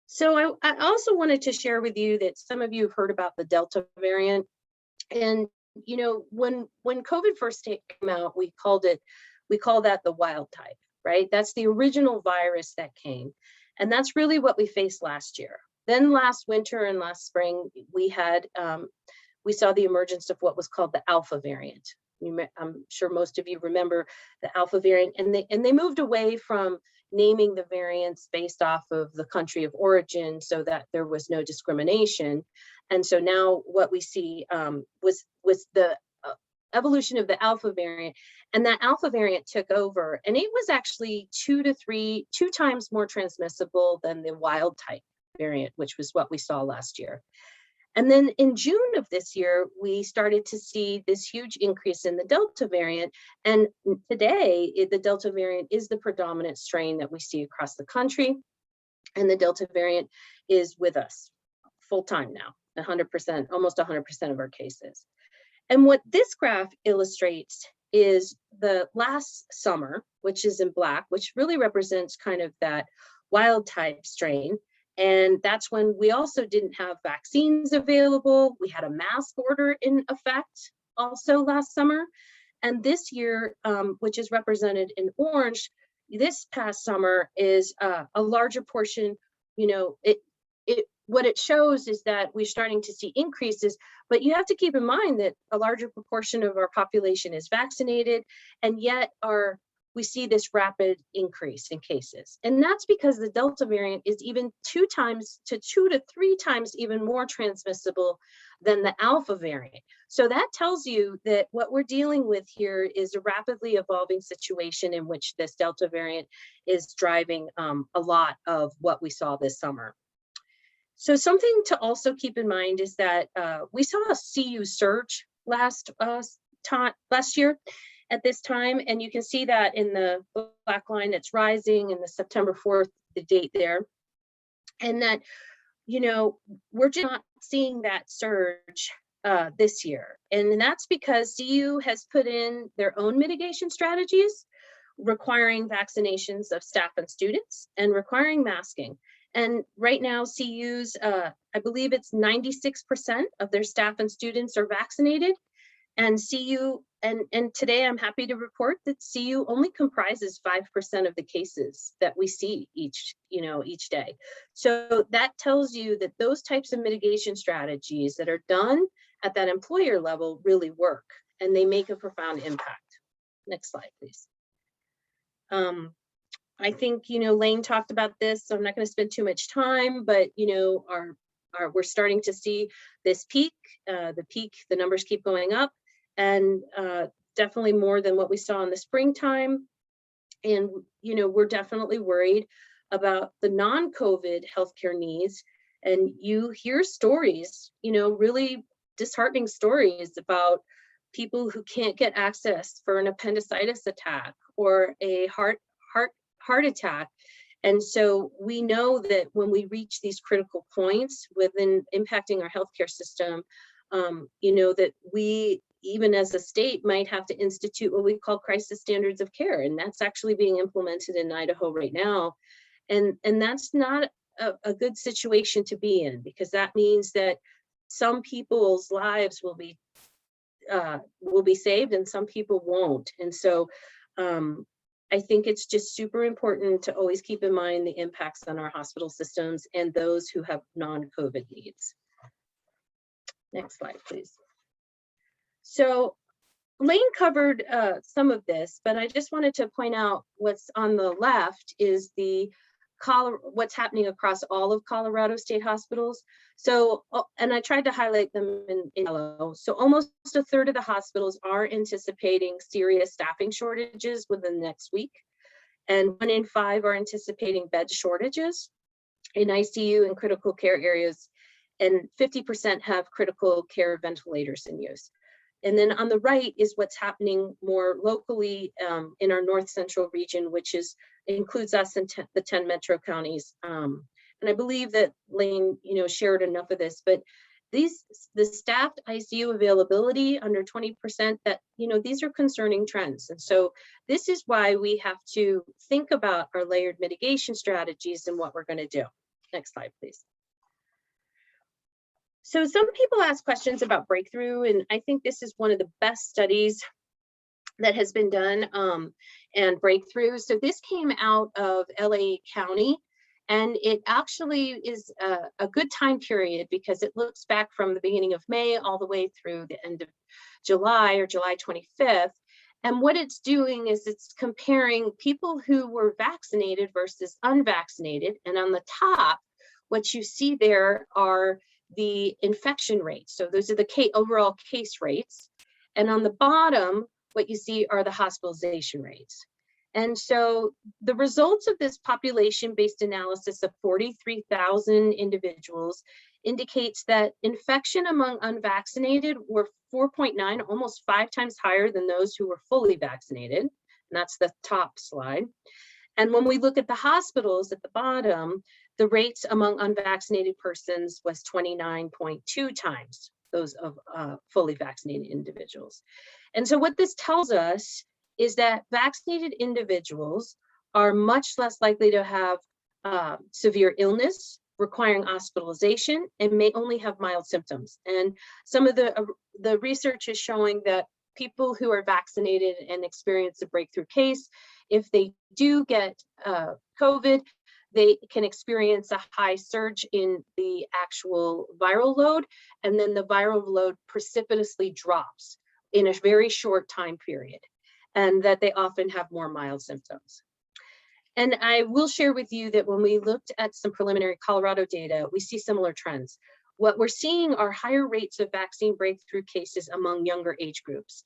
So I also wanted to share with you that some of you have heard about the Delta variant. And when COVID first came out, we call that the wild type, right? That's the original virus that came. And that's really what we faced last year. Then last winter and last spring, we saw the emergence of what was called the Alpha variant. I'm sure most of you remember the Alpha variant, and they moved away from naming the variants based off of the country of origin so that there was no discrimination. And so now what we see was the evolution of the Alpha variant, and that Alpha variant took over, and it was actually 2 times more transmissible than the wild type variant, which was what we saw last year. And then in June of this year, we started to see this huge increase in the Delta variant. And today, the Delta variant is the predominant strain that we see across the country. And the Delta variant is with us full time now, 100%, almost 100% of our cases. And what this graph illustrates is the last summer, which is in black, which really represents kind of that wild type strain. And that's when we also didn't have vaccines available. We had a mask order in effect also last summer. And this year, which is represented in orange, this past summer is a larger portion. what it shows is that we're starting to see increases, but you have to keep in mind that a larger proportion of our population is vaccinated, and yet we see this rapid increase in cases. And that's because the Delta variant is even 2 to 3 times even more transmissible than the Alpha variant. So that tells you that what we're dealing with here is a rapidly evolving situation in which this Delta variant is driving a lot of what we saw this summer. So something to also keep in mind is that we saw a CU surge last year at this time, and you can see that in the black line that's rising in the September 4th, the date there, and that, you know, we're just not seeing that surge this year. And that's because CU has put in their own mitigation strategies, requiring vaccinations of staff and students and requiring masking. And right now, CU's, I believe it's 96% of their staff and students are vaccinated. And CU, and today I'm happy to report that CU only comprises 5% of the cases that we see each day. So that tells you that those types of mitigation strategies that are done at that employer level really work, and they make a profound impact. Next slide, please. I think, Lane talked about this, so I'm not going to spend too much time, but, we're starting to see this peak, the numbers keep going up, and definitely more than what we saw in the springtime. And, we're definitely worried about the non-COVID healthcare needs. And you hear stories, really disheartening stories about people who can't get access for an appendicitis attack or a heart attack. And so we know that when we reach these critical points within impacting our healthcare system, that we, even as a state, might have to institute what we call crisis standards of care. And that's actually being implemented in Idaho right now. And that's not a good situation to be in, because that means that some people's lives will be saved and some people won't. And so I think it's just super important to always keep in mind the impacts on our hospital systems and those who have non-COVID needs. Next slide, please. So Lane covered some of this, but I just wanted to point out what's on the left is what's happening across all of Colorado state hospitals. So, and I tried to highlight them in yellow. So almost a third of the hospitals are anticipating serious staffing shortages within the next week. And 1 in 5 are anticipating bed shortages in ICU and critical care areas. And 50% have critical care ventilators in use. And then on the right is what's happening more locally in our north central region, which includes us in the 10 metro counties. And I believe that Lane, shared enough of this, but the staffed ICU availability under 20%, that, these are concerning trends. And so this is why we have to think about our layered mitigation strategies and what we're going to do. Next slide, please. So some people ask questions about breakthrough, and I think this is one of the best studies that has been done and breakthrough. So this came out of LA County, and it actually is a good time period because it looks back from the beginning of May all the way through the end of July or July 25th. And what it's doing is it's comparing people who were vaccinated versus unvaccinated. And on the top, what you see there are the infection rates. So those are the overall case rates. And on the bottom, what you see are the hospitalization rates. And so the results of this population-based analysis of 43,000 individuals indicates that infection among unvaccinated were 4.9, almost 5 times higher than those who were fully vaccinated. And that's the top slide. And when we look at the hospitals at the bottom, the rates among unvaccinated persons was 29.2 times those of fully vaccinated individuals. And so what this tells us is that vaccinated individuals are much less likely to have severe illness requiring hospitalization and may only have mild symptoms. And some of the research is showing that people who are vaccinated and experience a breakthrough case, if they do get COVID, they can experience a high surge in the actual viral load, and then the viral load precipitously drops in a very short time period, and that they often have more mild symptoms. And I will share with you that when we looked at some preliminary Colorado data, we see similar trends. What we're seeing are higher rates of vaccine breakthrough cases among younger age groups.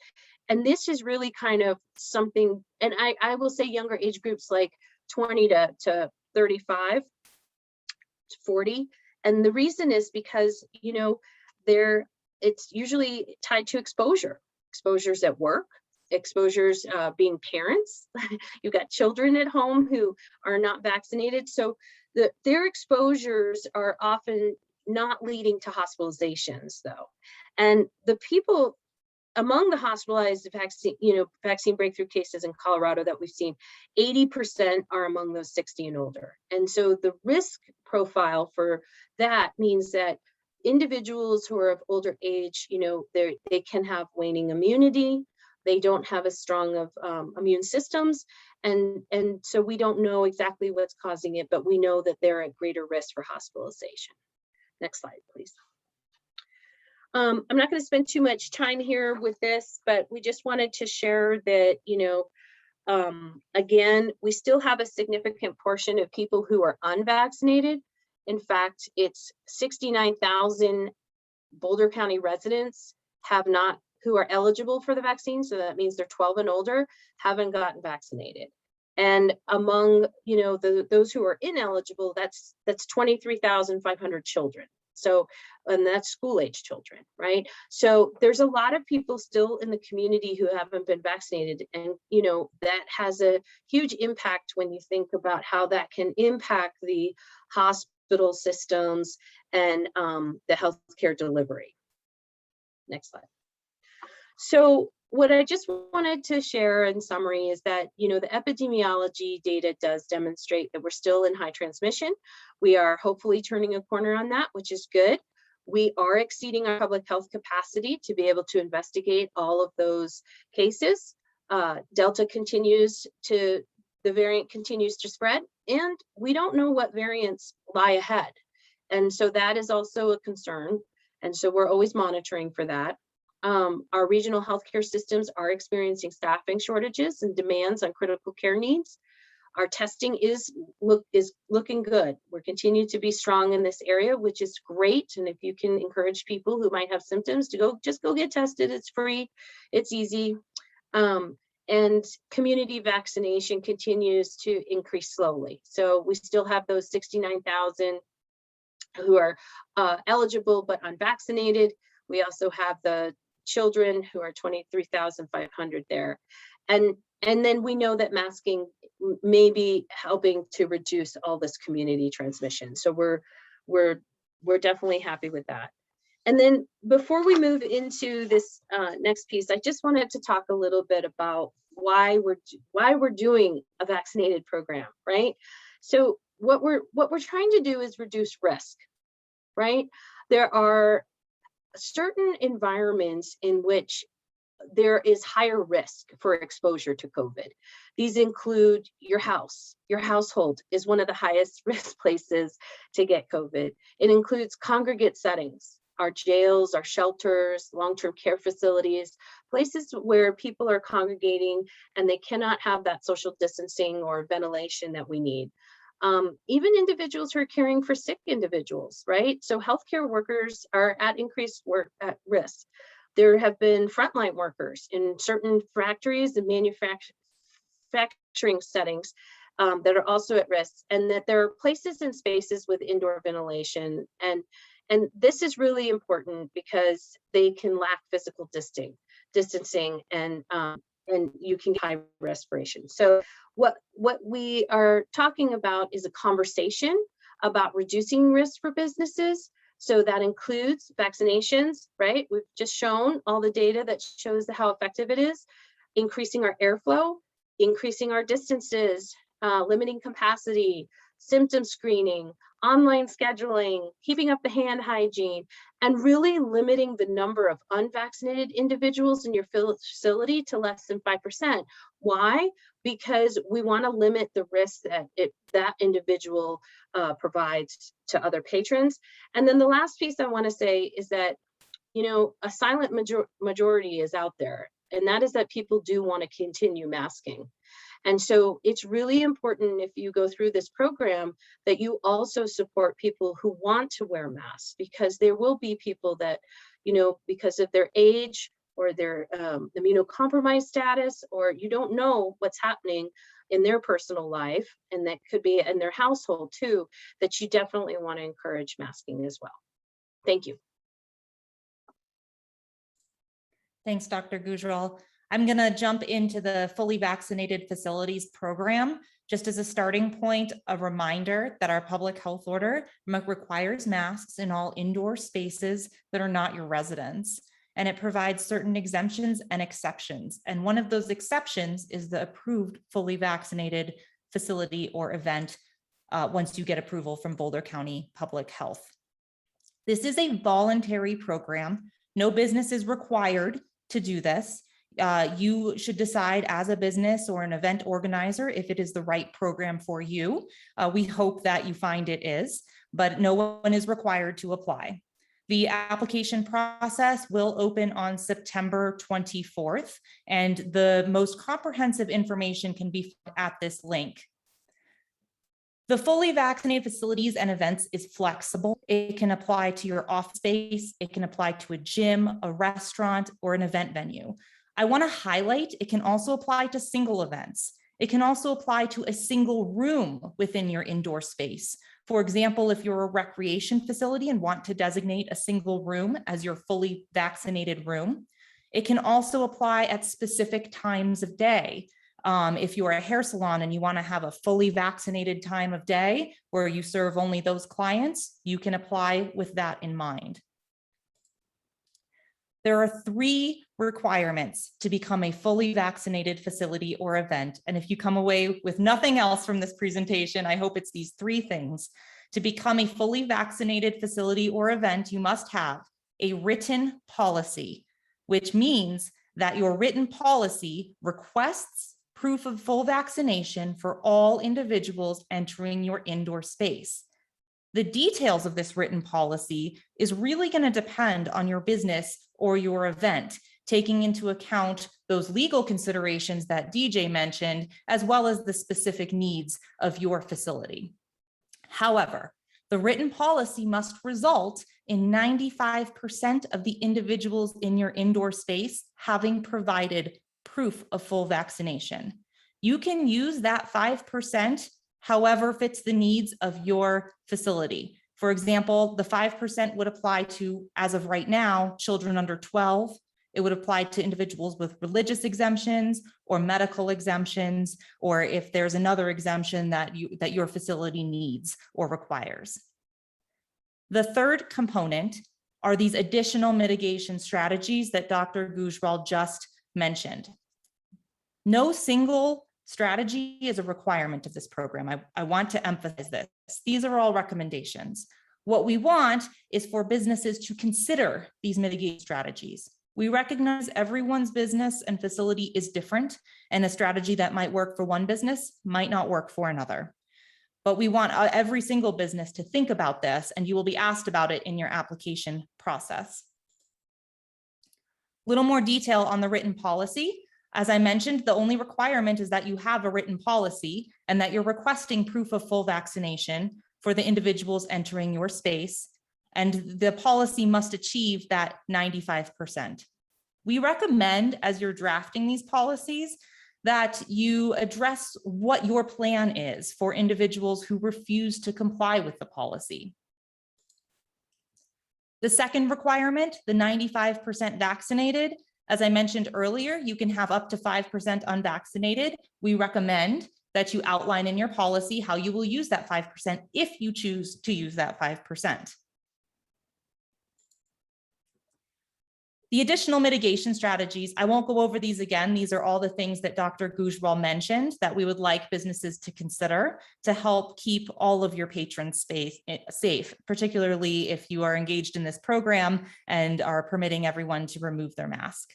And this is really kind of something, and I will say younger age groups like 20 to 35 to 40. And the reason is because, you know, it's usually tied to exposures at work, exposures being parents. You've got children at home who are not vaccinated. So their exposures are often not leading to hospitalizations though. And the people among the hospitalized vaccine breakthrough cases in Colorado that we've seen, 80% are among those 60 and older. And so the risk profile for that means that individuals who are of older age, you know, they can have waning immunity. They don't have as strong of immune systems. And so we don't know exactly what's causing it, but we know that they're at greater risk for hospitalization. Next slide, please. I'm not going to spend too much time here with this, but we just wanted to share that, you know, again, we still have a significant portion of people who are unvaccinated. In fact, it's 69,000 Boulder County residents who are eligible for the vaccine. So that means they're 12 and older, haven't gotten vaccinated. And among, you know, those who are ineligible, that's 23,500 children. So, and that's school age children, right? So there's a lot of people still in the community who haven't been vaccinated. And, you know, that has a huge impact when you think about how that can impact the hospital systems and the healthcare delivery. Next slide. So what I just wanted to share in summary is that, you know, the epidemiology data does demonstrate that we're still in high transmission. We are hopefully turning a corner on that, which is good. We are exceeding our public health capacity to be able to investigate all of those cases. Delta the variant continues to spread, and we don't know what variants lie ahead. And so that is also a concern. And so we're always monitoring for that. Our regional healthcare systems are experiencing staffing shortages and demands on critical care needs. Our testing is looking good. We're continuing to be strong in this area, which is great. And if you can encourage people who might have symptoms to just go get tested, it's free, it's easy. And community vaccination continues to increase slowly. So we still have those 69,000 who are eligible but unvaccinated. We also have the children who are 23,500 there. And then we know that masking may be helping to reduce all this community transmission. So we're definitely happy with that. And then before we move into this next piece, I just wanted to talk a little bit about why we're doing a vaccinated program, right? So what we're trying to do is reduce risk, right? There are certain environments in which there is higher risk for exposure to COVID. These include your house. Your household is one of the highest risk places to get COVID. It includes congregate settings, our jails, our shelters, long-term care facilities, places where people are congregating and they cannot have that social distancing or ventilation that we need. Even individuals who are caring for sick individuals, right? So healthcare workers are at increased risk. There have been frontline workers in certain factories and manufacturing settings that are also at risk, and that there are places and spaces with indoor ventilation. And this is really important because they can lack physical distancing and you can get high respiration. So what we are talking about is a conversation about reducing risk for businesses. So that includes vaccinations, right? We've just shown all the data that shows how effective it is, increasing our airflow, increasing our distances, limiting capacity, symptom screening, online scheduling, keeping up the hand hygiene, and really limiting the number of unvaccinated individuals in your facility to less than 5%. Why? because we want to limit the risk that that individual provides to other patrons. And then the last piece I want to say is that, you know, a silent majority is out there, and that is that people do want to continue masking. And so it's really important, if you go through this program, that you also support people who want to wear masks, because there will be people that, you know, because of their age or their immunocompromised status, or you don't know what's happening in their personal life, and that could be in their household too, that you definitely want to encourage masking as well. Thank you. Thanks, Dr. Gujral. I'm going to jump into the fully vaccinated facilities program. Just as a starting point, a reminder that our public health order requires masks in all indoor spaces that are not your residence. And it provides certain exemptions and exceptions. And one of those exceptions is the approved fully vaccinated facility or event once you get approval from Boulder County Public Health. This is a voluntary program. No business is required to do this. You should decide as a business or an event organizer if it is the right program for you. We hope that you find it is, but no one is required to apply. The application process will open on September 24th, and the most comprehensive information can be found at this link. The fully vaccinated facilities and events is flexible. It can apply to your office space, it can apply to a gym, a restaurant, or an event venue. I want to highlight it can also apply to single events. It can also apply to a single room within your indoor space. For example, if you're a recreation facility and want to designate a single room as your fully vaccinated room, it can also apply at specific times of day. If you're a hair salon and you want to have a fully vaccinated time of day where you serve only those clients, you can apply with that in mind. There are 3 requirements to become a fully vaccinated facility or event. And if you come away with nothing else from this presentation, I hope it's these 3 things. To become a fully vaccinated facility or event, you must have a written policy, which means that your written policy requests proof of full vaccination for all individuals entering your indoor space. The details of this written policy is really going to depend on your business or your event, taking into account those legal considerations that DJ mentioned, as well as the specific needs of your facility. However, the written policy must result in 95% of the individuals in your indoor space having provided proof of full vaccination. You can use that 5% however fits the needs of your facility. For example, the 5% would apply to, as of right now, children under 12. It would apply to individuals with religious exemptions or medical exemptions, or if there's another exemption that your facility needs or requires. The third component are these additional mitigation strategies that Dr. Gujral just mentioned. No single strategy is a requirement of this program. I want to emphasize this. These are all recommendations. What we want is for businesses to consider these mitigation strategies. We recognize everyone's business and facility is different, and a strategy that might work for one business might not work for another. But we want every single business to think about this, and you will be asked about it in your application process. A little more detail on the written policy. As I mentioned, the only requirement is that you have a written policy and that you're requesting proof of full vaccination for the individuals entering your space, and the policy must achieve that 95%. We recommend, as you're drafting these policies, that you address what your plan is for individuals who refuse to comply with the policy. The second requirement, the 95% vaccinated, as I mentioned earlier, you can have up to 5% unvaccinated. We recommend that you outline in your policy how you will use that 5% if you choose to use that 5%. The additional mitigation strategies, I won't go over these again. These are all the things that Dr. Gujral mentioned that we would like businesses to consider to help keep all of your patrons safe, particularly if you are engaged in this program and are permitting everyone to remove their mask.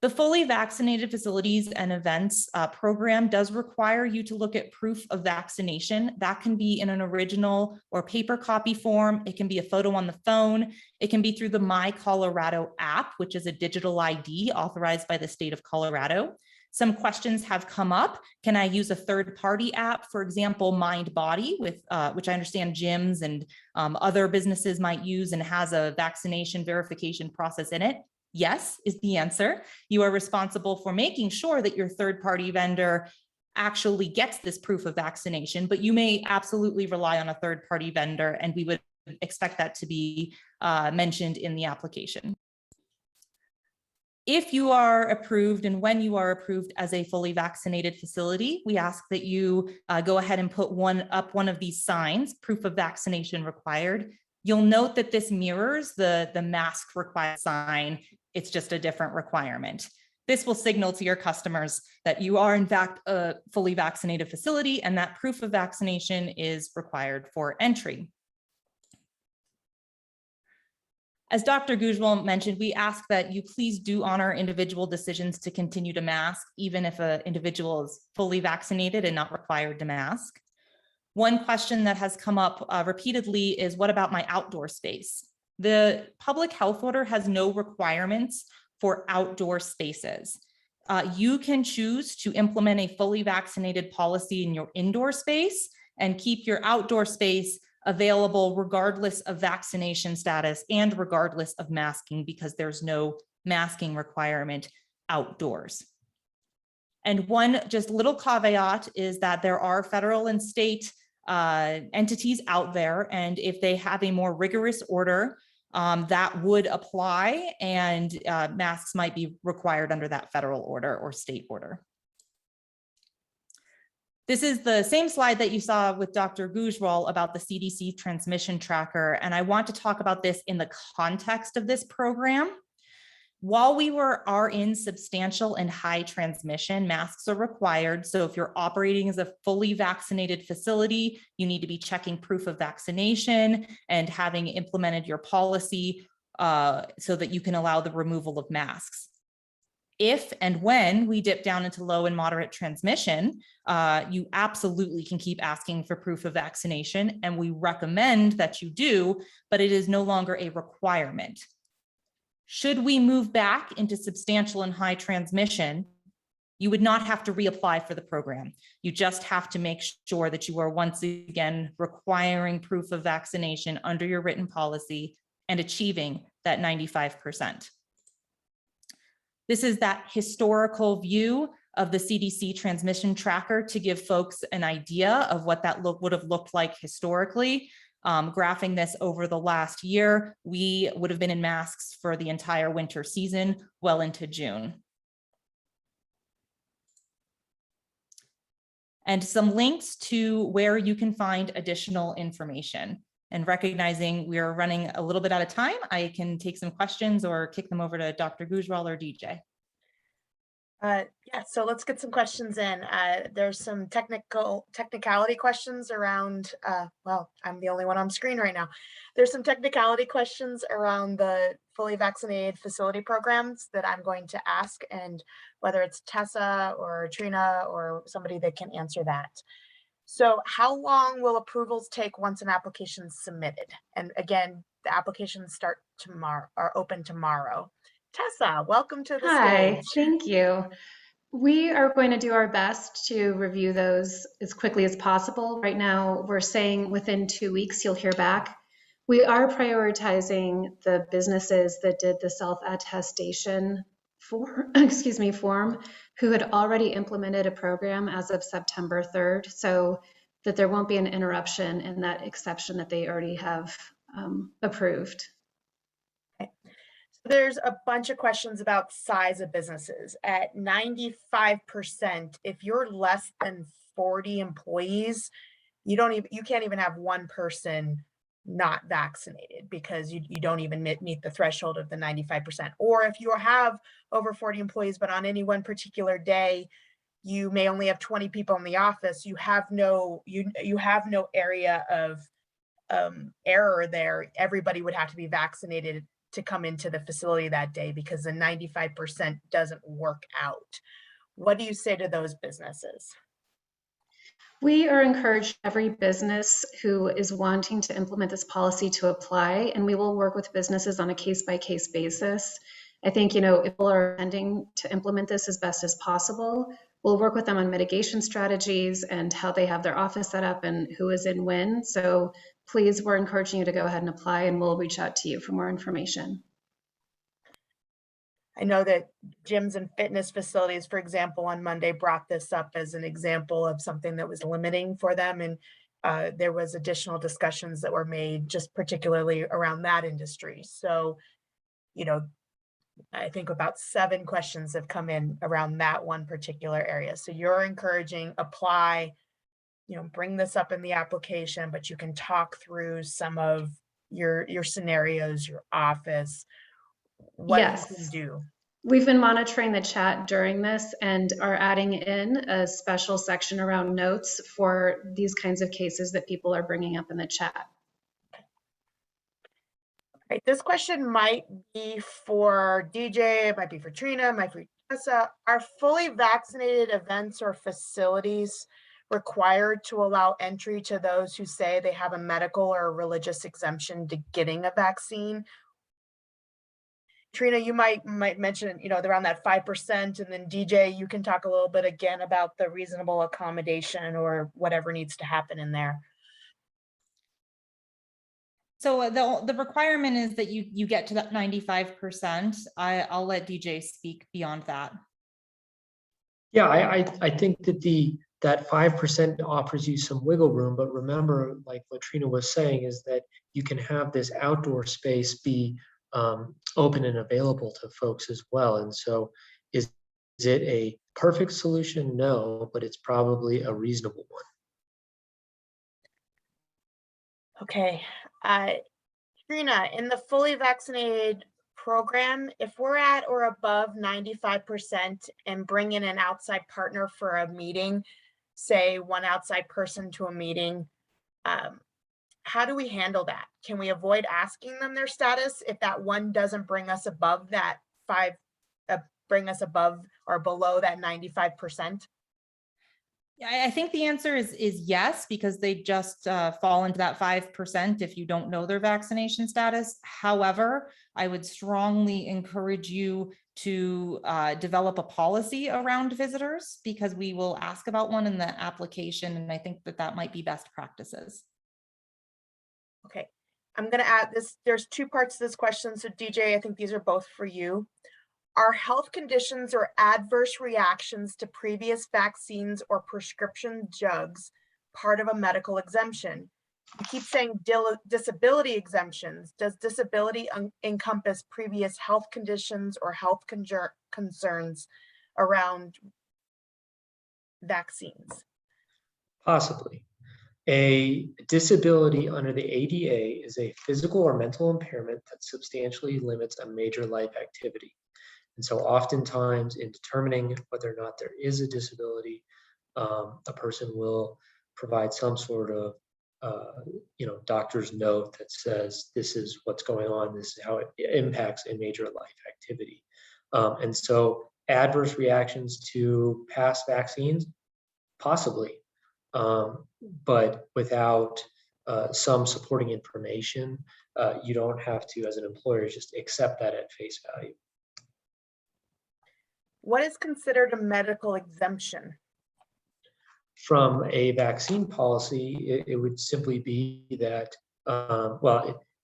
The fully vaccinated facilities and events program does require you to look at proof of vaccination. That can be in an original or paper copy form. It can be a photo on the phone. It can be through the My Colorado app, which is a digital ID authorized by the state of Colorado. Some questions have come up. Can I use a third-party app, for example, MindBody, with which I understand gyms and other businesses might use and has a vaccination verification process in it? Yes, is the answer. You are responsible for making sure that your third-party vendor actually gets this proof of vaccination, but you may absolutely rely on a third-party vendor, and we would expect that to be mentioned in the application. If you are approved and when you are approved as a fully vaccinated facility, we ask that you go ahead and put one of these signs, proof of vaccination required. You'll note that this mirrors the mask required sign. It's just a different requirement. This will signal to your customers that you are in fact a fully vaccinated facility and that proof of vaccination is required for entry. As Dr. Gujral mentioned, we ask that you please do honor individual decisions to continue to mask, even if an individual is fully vaccinated and not required to mask. One question that has come up repeatedly is, what about my outdoor space? The public health order has no requirements for outdoor spaces. You can choose to implement a fully vaccinated policy in your indoor space and keep your outdoor space available regardless of vaccination status and regardless of masking, because there's no masking requirement outdoors. And one just little caveat is that there are federal and state entities out there, and if they have a more rigorous order, that would apply, and masks might be required under that federal order or state order. This is the same slide that you saw with Dr. Gujral about the CDC transmission tracker, and I want to talk about this in the context of this program. While we are in substantial and high transmission, masks are required. So if you're operating as a fully vaccinated facility, you need to be checking proof of vaccination and having implemented your policy so that you can allow the removal of masks. If and when we dip down into low and moderate transmission, you absolutely can keep asking for proof of vaccination, and we recommend that you do, but it is no longer a requirement. Should we move back into substantial and high transmission, you would not have to reapply for the program. You just have to make sure that you are once again requiring proof of vaccination under your written policy and achieving that 95%. This is that historical view of the CDC transmission tracker to give folks an idea of what that would have looked like historically. Graphing this over the last year, we would have been in masks for the entire winter season, well into June. And some links to where you can find additional information. And recognizing we are running a little bit out of time, I can take some questions or kick them over to Dr. Gujral or DJ. Yeah, so let's get some questions in. There's some technicality questions around, well, I'm the only one on screen right now. There's some technicality questions around the fully vaccinated facility programs that I'm going to ask, and whether it's Tessa or Trina or somebody that can answer that. So how long will approvals take once an application is submitted? And again, the applications start tomorrow, are open tomorrow. Tessa, welcome to the Hi, stage. thank you. We are going to do our best to review those as quickly as possible. Right now, we're saying within 2 weeks you'll hear back. We are prioritizing the businesses that did the self-attestation form, who had already implemented a program as of September 3rd, so that there won't be an interruption in that exception that they already have approved. There's a bunch of questions about size of businesses. At 95%, if you're less than 40 employees, you can't even have one person not vaccinated, because you don't even meet the threshold of the 95%. Or if you have over 40 employees, but on any one particular day, you may only have 20 people in the office, you have no area of error there. Everybody would have to be vaccinated to come into the facility that day because the 95% doesn't work out. What do you say to those businesses? We are encouraging every business who is wanting to implement this policy to apply, and we will work with businesses on a case-by-case basis. I think, if people are intending to implement this as best as possible, we'll work with them on mitigation strategies and how they have their office set up and who is in when. So please, we're encouraging you to go ahead and apply, and we'll reach out to you for more information. I know that gyms and fitness facilities, for example, on Monday brought this up as an example of something that was limiting for them. And there was additional discussions that were made just particularly around that industry. So, I think about 7 questions have come in around that one particular area. So you're encouraging apply, bring this up in the application, but you can talk through some of your scenarios, your office, what Yes. you can do. We've been monitoring the chat during this and are adding in a special section around notes for these kinds of cases that people are bringing up in the chat. Right, this question might be for DJ, it might be for Trina, it might be for Tessa. Are fully vaccinated events or facilities required to allow entry to those who say they have a medical or religious exemption to getting a vaccine? Trina, you might mention, around that 5%, and then DJ, you can talk a little bit again about the reasonable accommodation or whatever needs to happen in there. So the requirement is that you get to that 95%. I'll let DJ speak beyond that. Yeah, I think that that 5% offers you some wiggle room, but remember, like what Trina was saying, is that you can have this outdoor space be open and available to folks as well. And so is it a perfect solution? No, but it's probably a reasonable one. Okay. Trina, in the fully vaccinated program, if we're at or above 95% and bring in an outside partner for a meeting, say one outside person to a meeting, how do we handle that? Can we avoid asking them their status if that one doesn't bring us above that bring us above or below that 95%? I think the answer is yes, because they just fall into that 5% if you don't know their vaccination status. However, I would strongly encourage you to develop a policy around visitors, because we will ask about one in the application, and I think that might be best practices. Okay, I'm going to add this. There's 2 parts to this question. So DJ, I think these are both for you. Are health conditions or adverse reactions to previous vaccines or prescription drugs part of a medical exemption? You keep saying disability exemptions. Does disability encompass previous health conditions or health concerns around vaccines? Possibly. A disability under the ADA is a physical or mental impairment that substantially limits a major life activity. And so oftentimes in determining whether or not there is a disability, a person will provide some sort of doctor's note that says this is what's going on, this is how it impacts a major life activity. And so adverse reactions to past vaccines, possibly, but without some supporting information, you don't have to, as an employer, just accept that at face value. What is considered a medical exemption? From a vaccine policy, it would simply be that,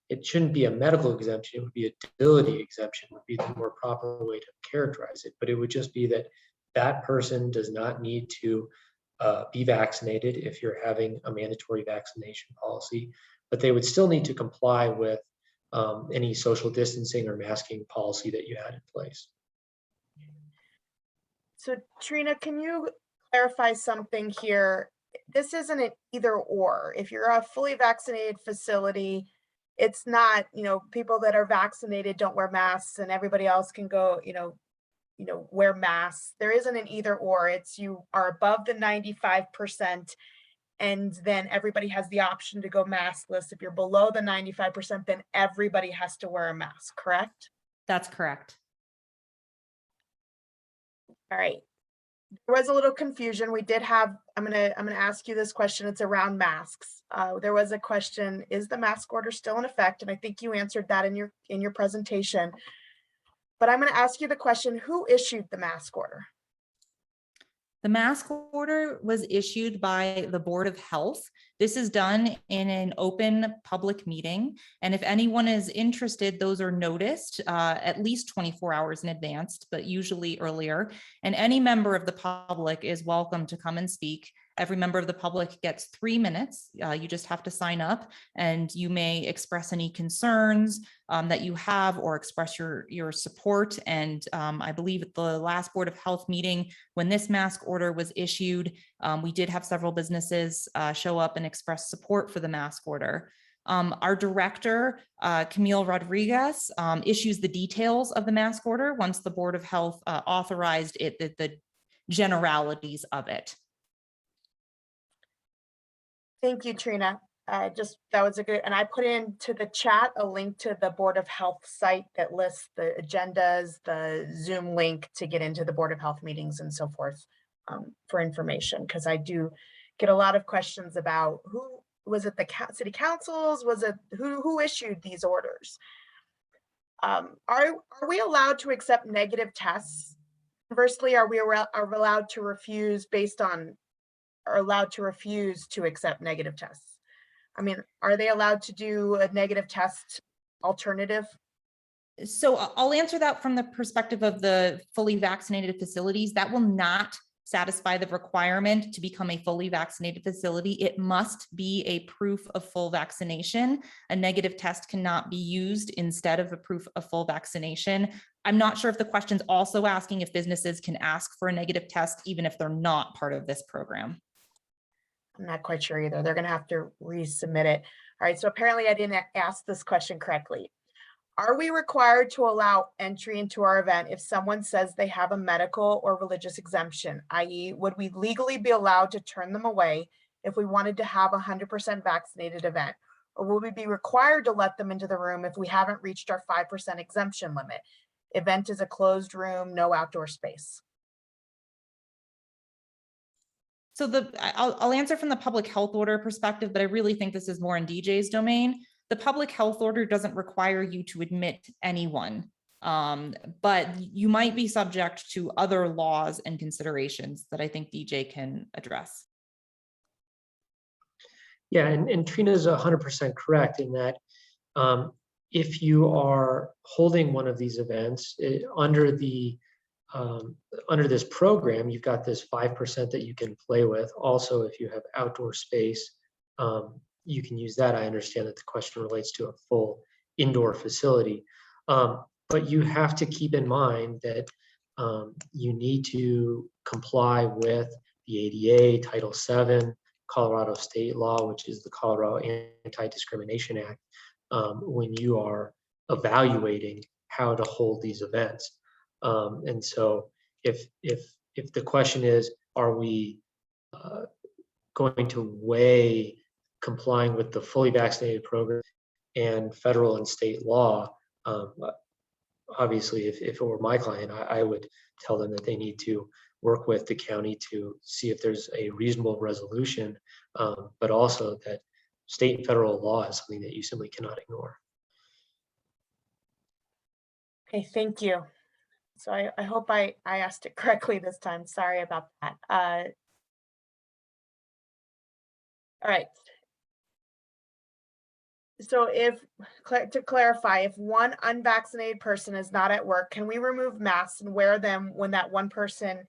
it shouldn't be a medical exemption, it would be a disability exemption, would be the more proper way to characterize it. But it would just be that that person does not need to be vaccinated if you're having a mandatory vaccination policy, but they would still need to comply with any social distancing or masking policy that you had in place. So Trina, can you clarify something here? This isn't an either or. If you're a fully vaccinated facility, it's not, people that are vaccinated don't wear masks and everybody else can go, wear masks. There isn't an either or. It's you are above the 95% and then everybody has the option to go maskless. If you're below the 95%, then everybody has to wear a mask, correct? That's correct. All right. There was a little confusion. We did have, I'm gonna ask you this question. It's around masks. There was a question, is the mask order still in effect? And I think you answered that in your presentation. But I'm gonna ask you the question, who issued the mask order? The mask order was issued by the Board of Health. This is done in an open public meeting. And if anyone is interested, those are noticed at least 24 hours in advance, but usually earlier. And any member of the public is welcome to come and speak. Every member of the public gets 3 minutes. You just have to sign up, and you may express any concerns that you have or express your support. And I believe at the last Board of Health meeting, when this mask order was issued, we did have several businesses show up and express support for the mask order. Our director, Camille Rodriguez, issues the details of the mask order once the Board of Health authorized it, the generalities of it. Thank you, Trina. That was a good, and I put into the chat a link to the Board of Health site that lists the agendas, the Zoom link to get into the Board of Health meetings and so forth for information, because I do get a lot of questions about who was it, the city councils, was it who issued these orders? Are we allowed to accept negative tests? Conversely, are we allowed to refuse to accept negative tests? I mean, are they allowed to do a negative test alternative? So I'll answer that from the perspective of the fully vaccinated facilities. That will not satisfy the requirement to become a fully vaccinated facility. It must be a proof of full vaccination. A negative test cannot be used instead of a proof of full vaccination. I'm not sure if the question's also asking if businesses can ask for a negative test, even if they're not part of this program. I'm not quite sure either. They're going to have to resubmit it. All right, so apparently I didn't ask this question correctly. Are we required to allow entry into our event if someone says they have a medical or religious exemption, i.e., would we legally be allowed to turn them away if we wanted to have a 100% vaccinated event? Or will we be required to let them into the room if we haven't reached our 5% exemption limit? Event is a closed room, no outdoor space. So I'll answer from the public health order perspective, but I really think this is more in DJ's domain. The public health order doesn't require you to admit anyone, but you might be subject to other laws and considerations that I think DJ can address. Yeah, and Trina is 100% correct in that if you are holding one of these events under this program, you've got this 5% that you can play with. Also, if you have outdoor space, you can use that. I understand that the question relates to a full indoor facility, but you have to keep in mind that you need to comply with the ADA, Title VII, Colorado state law, which is the Colorado Anti-Discrimination Act, when you are evaluating how to hold these events. And so if the question is, are we going to weigh complying with the fully vaccinated program and federal and state law, obviously, if it were my client, I would tell them that they need to work with the county to see if there's a reasonable resolution, but also that state and federal law is something that you simply cannot ignore. Okay, thank you. So I hope I asked it correctly this time. Sorry about that. All right. So to clarify, if one unvaccinated person is not at work, can we remove masks and wear them when that one person,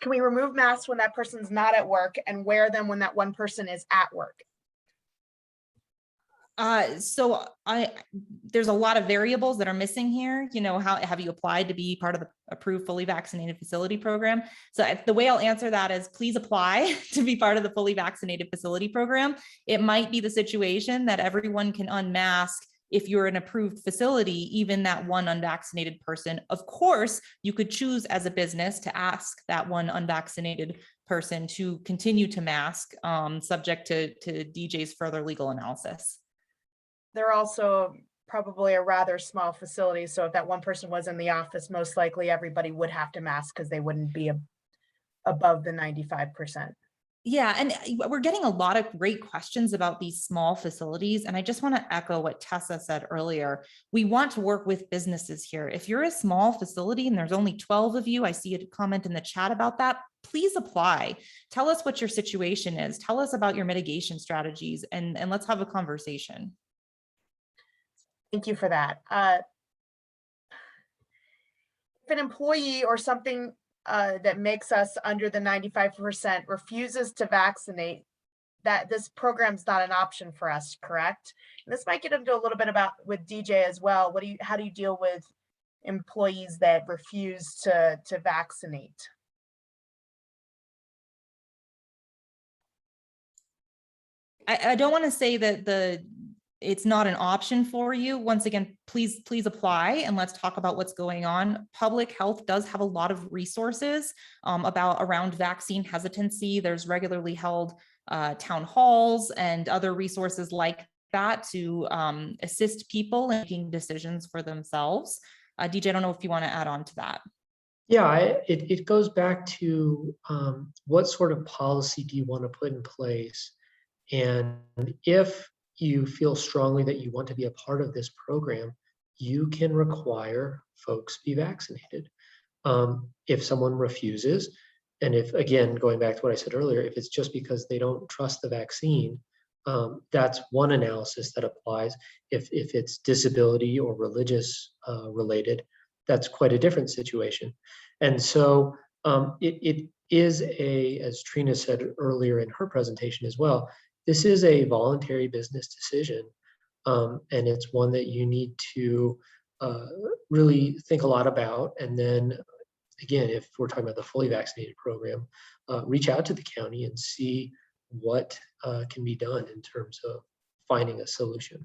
can we remove masks when that person's not at work and wear them when that one person is at work? So there's a lot of variables that are missing here. You know, how have you applied to be part of the approved fully vaccinated facility program? So the way I'll answer that is please apply to be part of the fully vaccinated facility program. It might be the situation that everyone can unmask if you're an approved facility, even that one unvaccinated person. Of course, you could choose as a business to ask that one unvaccinated person to continue to mask, subject to DJ's further legal analysis. They're also probably a rather small facility. So if that one person was in the office, most likely everybody would have to mask because they wouldn't be above the 95%. Yeah, and we're getting a lot of great questions about these small facilities. And I just want to echo what Tessa said earlier. We want to work with businesses here. If you're a small facility and there's only 12 of you, I see a comment in the chat about that, please apply. Tell us what your situation is. Tell us about your mitigation strategies, and let's have a conversation. Thank you for that. If an employee or something that makes us under the 95% refuses to vaccinate, that this program's not an option for us, correct? And this might get into a little bit about with DJ as well. How do you deal with employees that refuse to vaccinate? I don't want to say that it's not an option for you. Once again, please apply, and let's talk about what's going on. Public health does have a lot of resources around vaccine hesitancy. There's regularly held town halls and other resources like that to assist people in making decisions for themselves. DJ, I don't know if you want to add on to that. Yeah, it goes back to what sort of policy do you want to put in place? And if you feel strongly that you want to be a part of this program, you can require folks be vaccinated. If someone refuses, and if, again, going back to what I said earlier, if it's just because they don't trust the vaccine, that's one analysis that applies. If it's disability or religious related, that's quite a different situation. And so it is as Trina said earlier in her presentation as well, this is a voluntary business decision, and it's one that you need to really think a lot about. And then, again, if we're talking about the fully vaccinated program, reach out to the county and see what can be done in terms of finding a solution.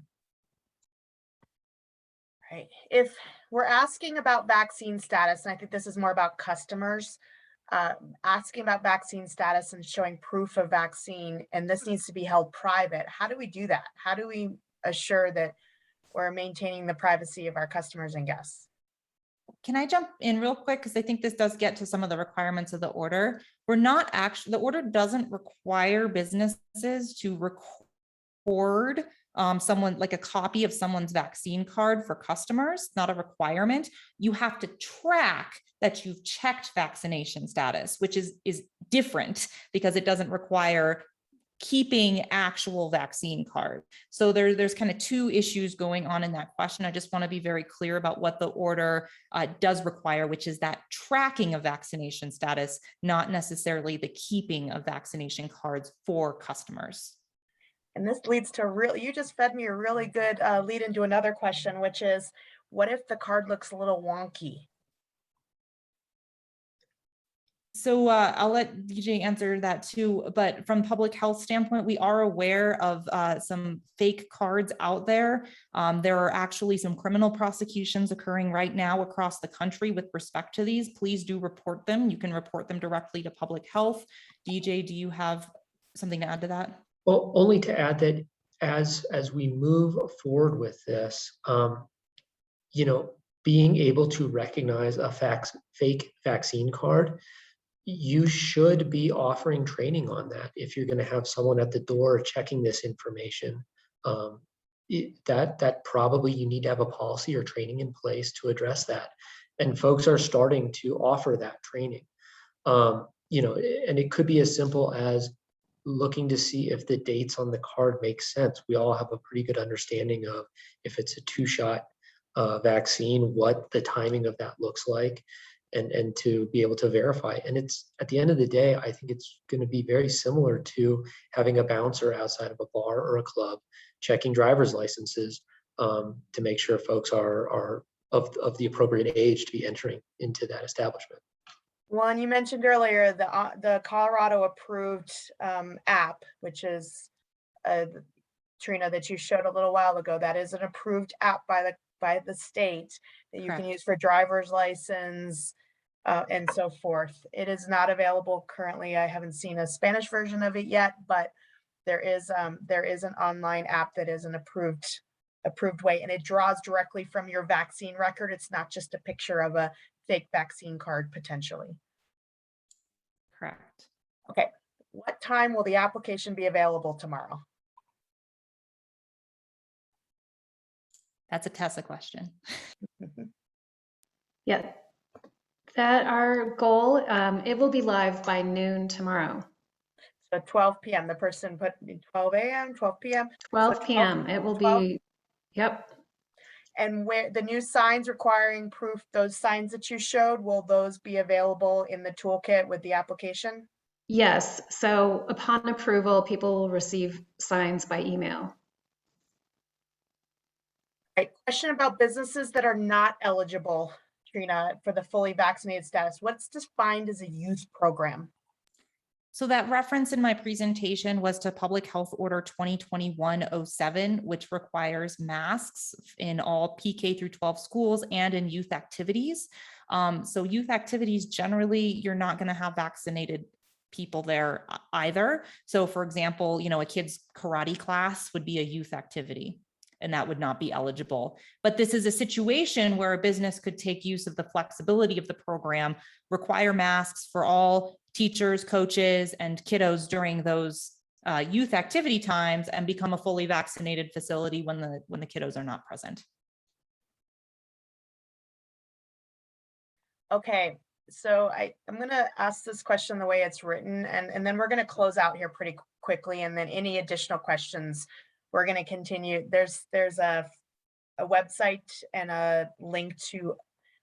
Right. If we're asking about vaccine status, and I think this is more about customers, asking about vaccine status and showing proof of vaccine, and this needs to be held private. How do we do that? How do we assure that we're maintaining the privacy of our customers and guests? Can I jump in real quick? Because I think this does get to some of the requirements of the order. The order doesn't require businesses to record someone, like a copy of someone's vaccine card for customers, not a requirement. You have to track that you've checked vaccination status, which is different because it doesn't require keeping actual vaccine card. So there's kind of two issues going on in that question. I just want to be very clear about what the order does require, which is that tracking of vaccination status, not necessarily the keeping of vaccination cards for customers. And this leads to you just fed me a really good lead into another question, which is, what if the card looks a little wonky? So I'll let DJ answer that too, but from public health standpoint, we are aware of some fake cards out there. There are actually some criminal prosecutions occurring right now across the country with respect to these. Please do report them. You can report them directly to public health. DJ, do you have something to add to that? Well, only to add that as we move forward with this, being able to recognize a fake vaccine card, you should be offering training on that. If you're going to have someone at the door checking this information, that probably you need to have a policy or training in place to address that. And folks are starting to offer that training. And it could be as simple as looking to see if the dates on the card make sense. We all have a pretty good understanding of if it's a 2-shot vaccine, what the timing of that looks like, and to be able to verify. And it's, at the end of the day, I think it's going to be very similar to having a bouncer outside of a bar or a club checking driver's licenses to make sure folks are of the appropriate age to be entering into that establishment. Well, and you mentioned earlier the Colorado approved app, which is Trina, that you showed a little while ago. That is an approved app by the state that you can use for driver's license, and so forth. It is not available currently. I haven't seen a Spanish version of it yet, but there is an online app that is an approved way, and it draws directly from your vaccine record. It's not just a picture of a fake vaccine card potentially. Correct. Okay, what time will the application be available tomorrow? That's a Tessa question. Yeah, that our goal, it will be live by noon tomorrow. So 12 p.m. The person put 12 a.m., 12 p.m. 12 p.m. It will 12. be, yep. And where the new signs requiring proof, those signs that you showed, will those be available in the toolkit with the application? Yes, so upon approval, people will receive signs by email. Right. Question about businesses that are not eligible, Trina, for the fully vaccinated status. What's defined as a youth program? So that reference in my presentation was to Public Health Order 2021-07, which requires masks in all PK through 12 schools and in youth activities. So youth activities, generally, you're not going to have vaccinated people there either. So for example, a kid's karate class would be a youth activity, and that would not be eligible. But this is a situation where a business could take use of the flexibility of the program, require masks for all teachers, coaches, and kiddos during those youth activity times, and become a fully vaccinated facility when the kiddos are not present. Okay, so I'm going to ask this question the way it's written, and then we're going to close out here pretty quickly, and then any additional questions, we're going to continue. There's a website and a link to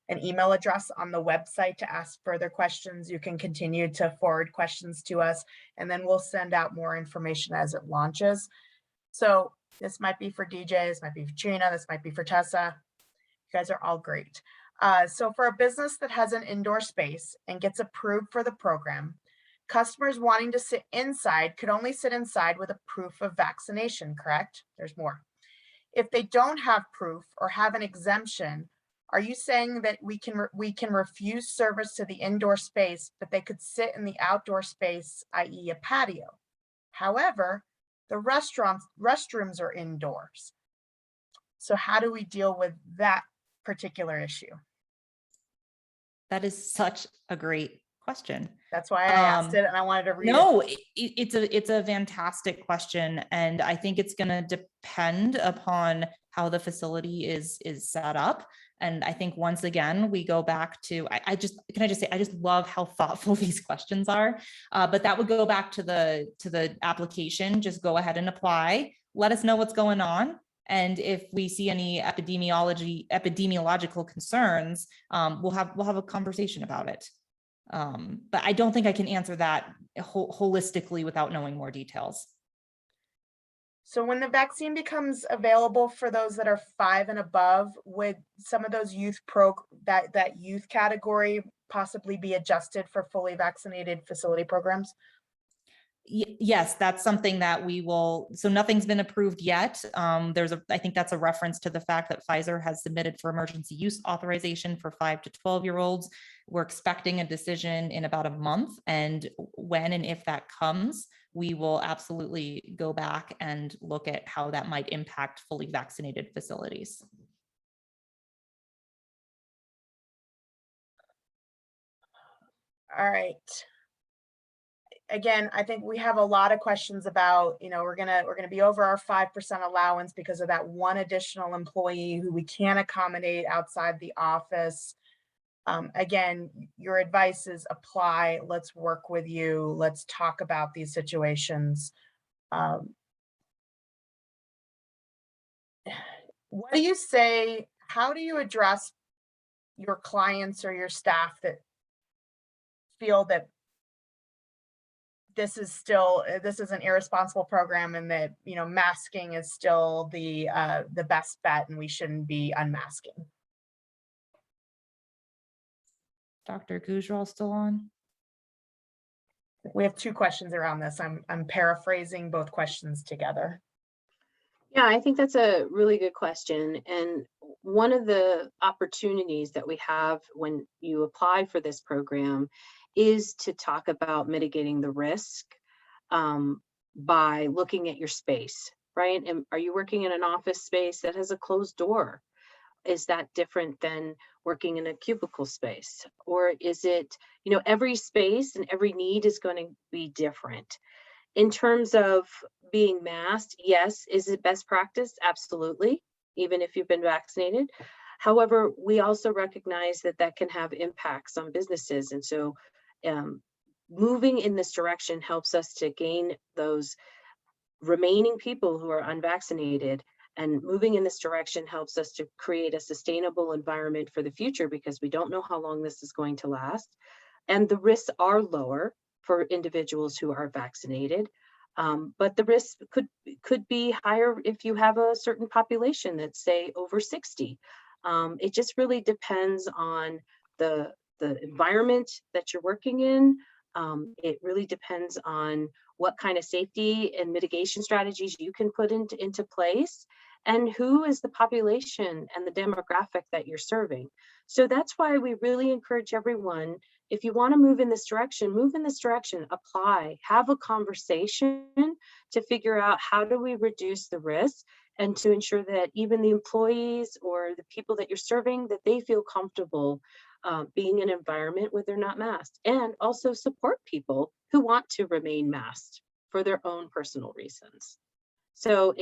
an email address on the website to ask further questions. You can continue to forward questions to us, and then we'll send out more information as it launches. So this might be for DJ, this might be for Trina, this might be for Tessa. You guys are all great. So for a business that has an indoor space and gets approved for the program, customers wanting to sit inside could only sit inside with a proof of vaccination, correct? There's more. If they don't have proof or have an exemption, are you saying that we can refuse service to the indoor space, but they could sit in the outdoor space, i.e. a patio? However, the restrooms are indoors. So how do we deal with that particular issue? That is such a great question. That's why I asked it, and I wanted to read it. It's a fantastic question, and I think it's going to depend upon how the facility is set up. And I think once again we go back to I just love how thoughtful these questions are. But that would go back to the application. Just go ahead and apply. Let us know what's going on. And if we see any epidemiological concerns, we'll have a conversation about it. But I don't think I can answer that holistically without knowing more details. So when the vaccine becomes available for those that are 5 and above, would some of those youth that youth category possibly be adjusted for fully vaccinated facility programs? Yes, that's something that we will. So nothing's been approved yet. I think that's a reference to the fact that Pfizer has submitted for emergency use authorization for 5 to 12-year-olds. We're expecting a decision in about a month. And when and if that comes, we will absolutely go back and look at how that might impact fully vaccinated facilities. All right. Again, I think we have a lot of questions about, we're gonna be over our 5% allowance because of that one additional employee who we can't accommodate outside the office. Again, your advice is apply. Let's work with you. Let's talk about these situations. What do you say? How do you address your clients or your staff that feel that this is an irresponsible program, and that masking is still the best bet and we shouldn't be unmasking? Dr. Gujral still on? We have 2 questions around this. I'm paraphrasing both questions together. Yeah, I think that's a really good question. And one of the opportunities that we have when you apply for this program is to talk about mitigating the risk um, by looking at your space, right? And are you working in an office space that has a closed door? Is that different than working in a cubicle space? Or is it, every space and every need is going to be different. In terms of being masked, yes. Is it best practice? Absolutely, even if you've been vaccinated. However, we also recognize that that can have impacts on businesses. And so moving in this direction helps us to gain those remaining people who are unvaccinated, and moving in this direction helps us to create a sustainable environment for the future, because we don't know how long this is going to last. And the risks are lower for individuals who are vaccinated. But the risk could be higher if you have a certain population that's, say, over 60. It just really depends on the environment that you're working in. It really depends on what kind of safety and mitigation strategies you can put into place, and who is the population and the demographic that you're serving. So that's why we really encourage everyone, if you want to move in this direction, apply, have a conversation to figure out how do we reduce the risk, and to ensure that even the employees or the people that you're serving, that they feel comfortable being in an environment where they're not masked, and also support people who want to remain masked for their own personal reasons. So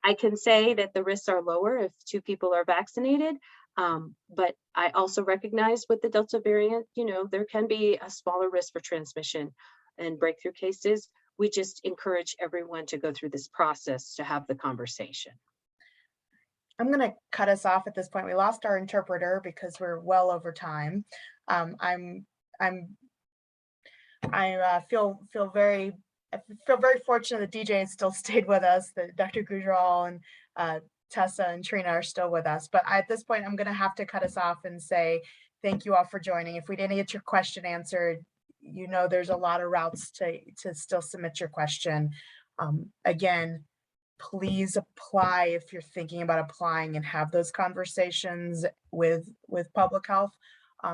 I can say that the risks are lower if 2 people are vaccinated, but I also recognize with the Delta variant, there can be a smaller risk for transmission and breakthrough cases. We just encourage everyone to go through this process to have the conversation. I'm going to cut us off at this point. We lost our interpreter because we're well over time. I feel very fortunate that DJ has still stayed with us, that Dr. Gujral and Tessa and Trina are still with us. But at this point, I'm going to have to cut us off and say thank you all for joining. If we didn't get your question answered, there's a lot of routes to still submit your question. Again, please apply if you're thinking about applying, and have those conversations with public health,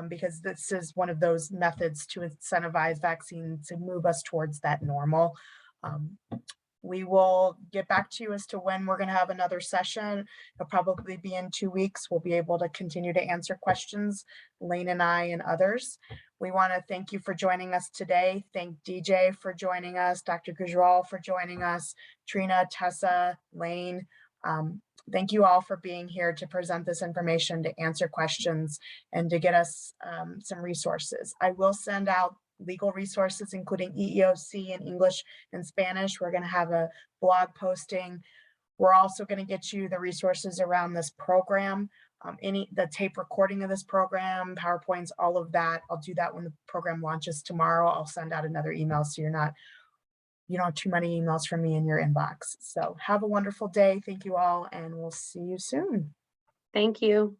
because this is one of those methods to incentivize vaccine to move us towards that normal. We will get back to you as to when we're going to have another session. It'll probably be in 2 weeks. We'll be able to continue to answer questions, Lane and I and others. We want to thank you for joining us today. Thank DJ for joining us, Dr. Gujral for joining us, Trina, Tessa, Lane. Thank you all for being here to present this information, to answer questions, and to get us some resources. I will send out legal resources, including EEOC in English and Spanish. We're going to have a blog posting. We're also going to get you the resources around this program, the tape recording of this program, PowerPoints, all of that. I'll do that when the program launches tomorrow. I'll send out another email so you don't have too many emails from me in your inbox. So have a wonderful day. Thank you all, and we'll see you soon. Thank you.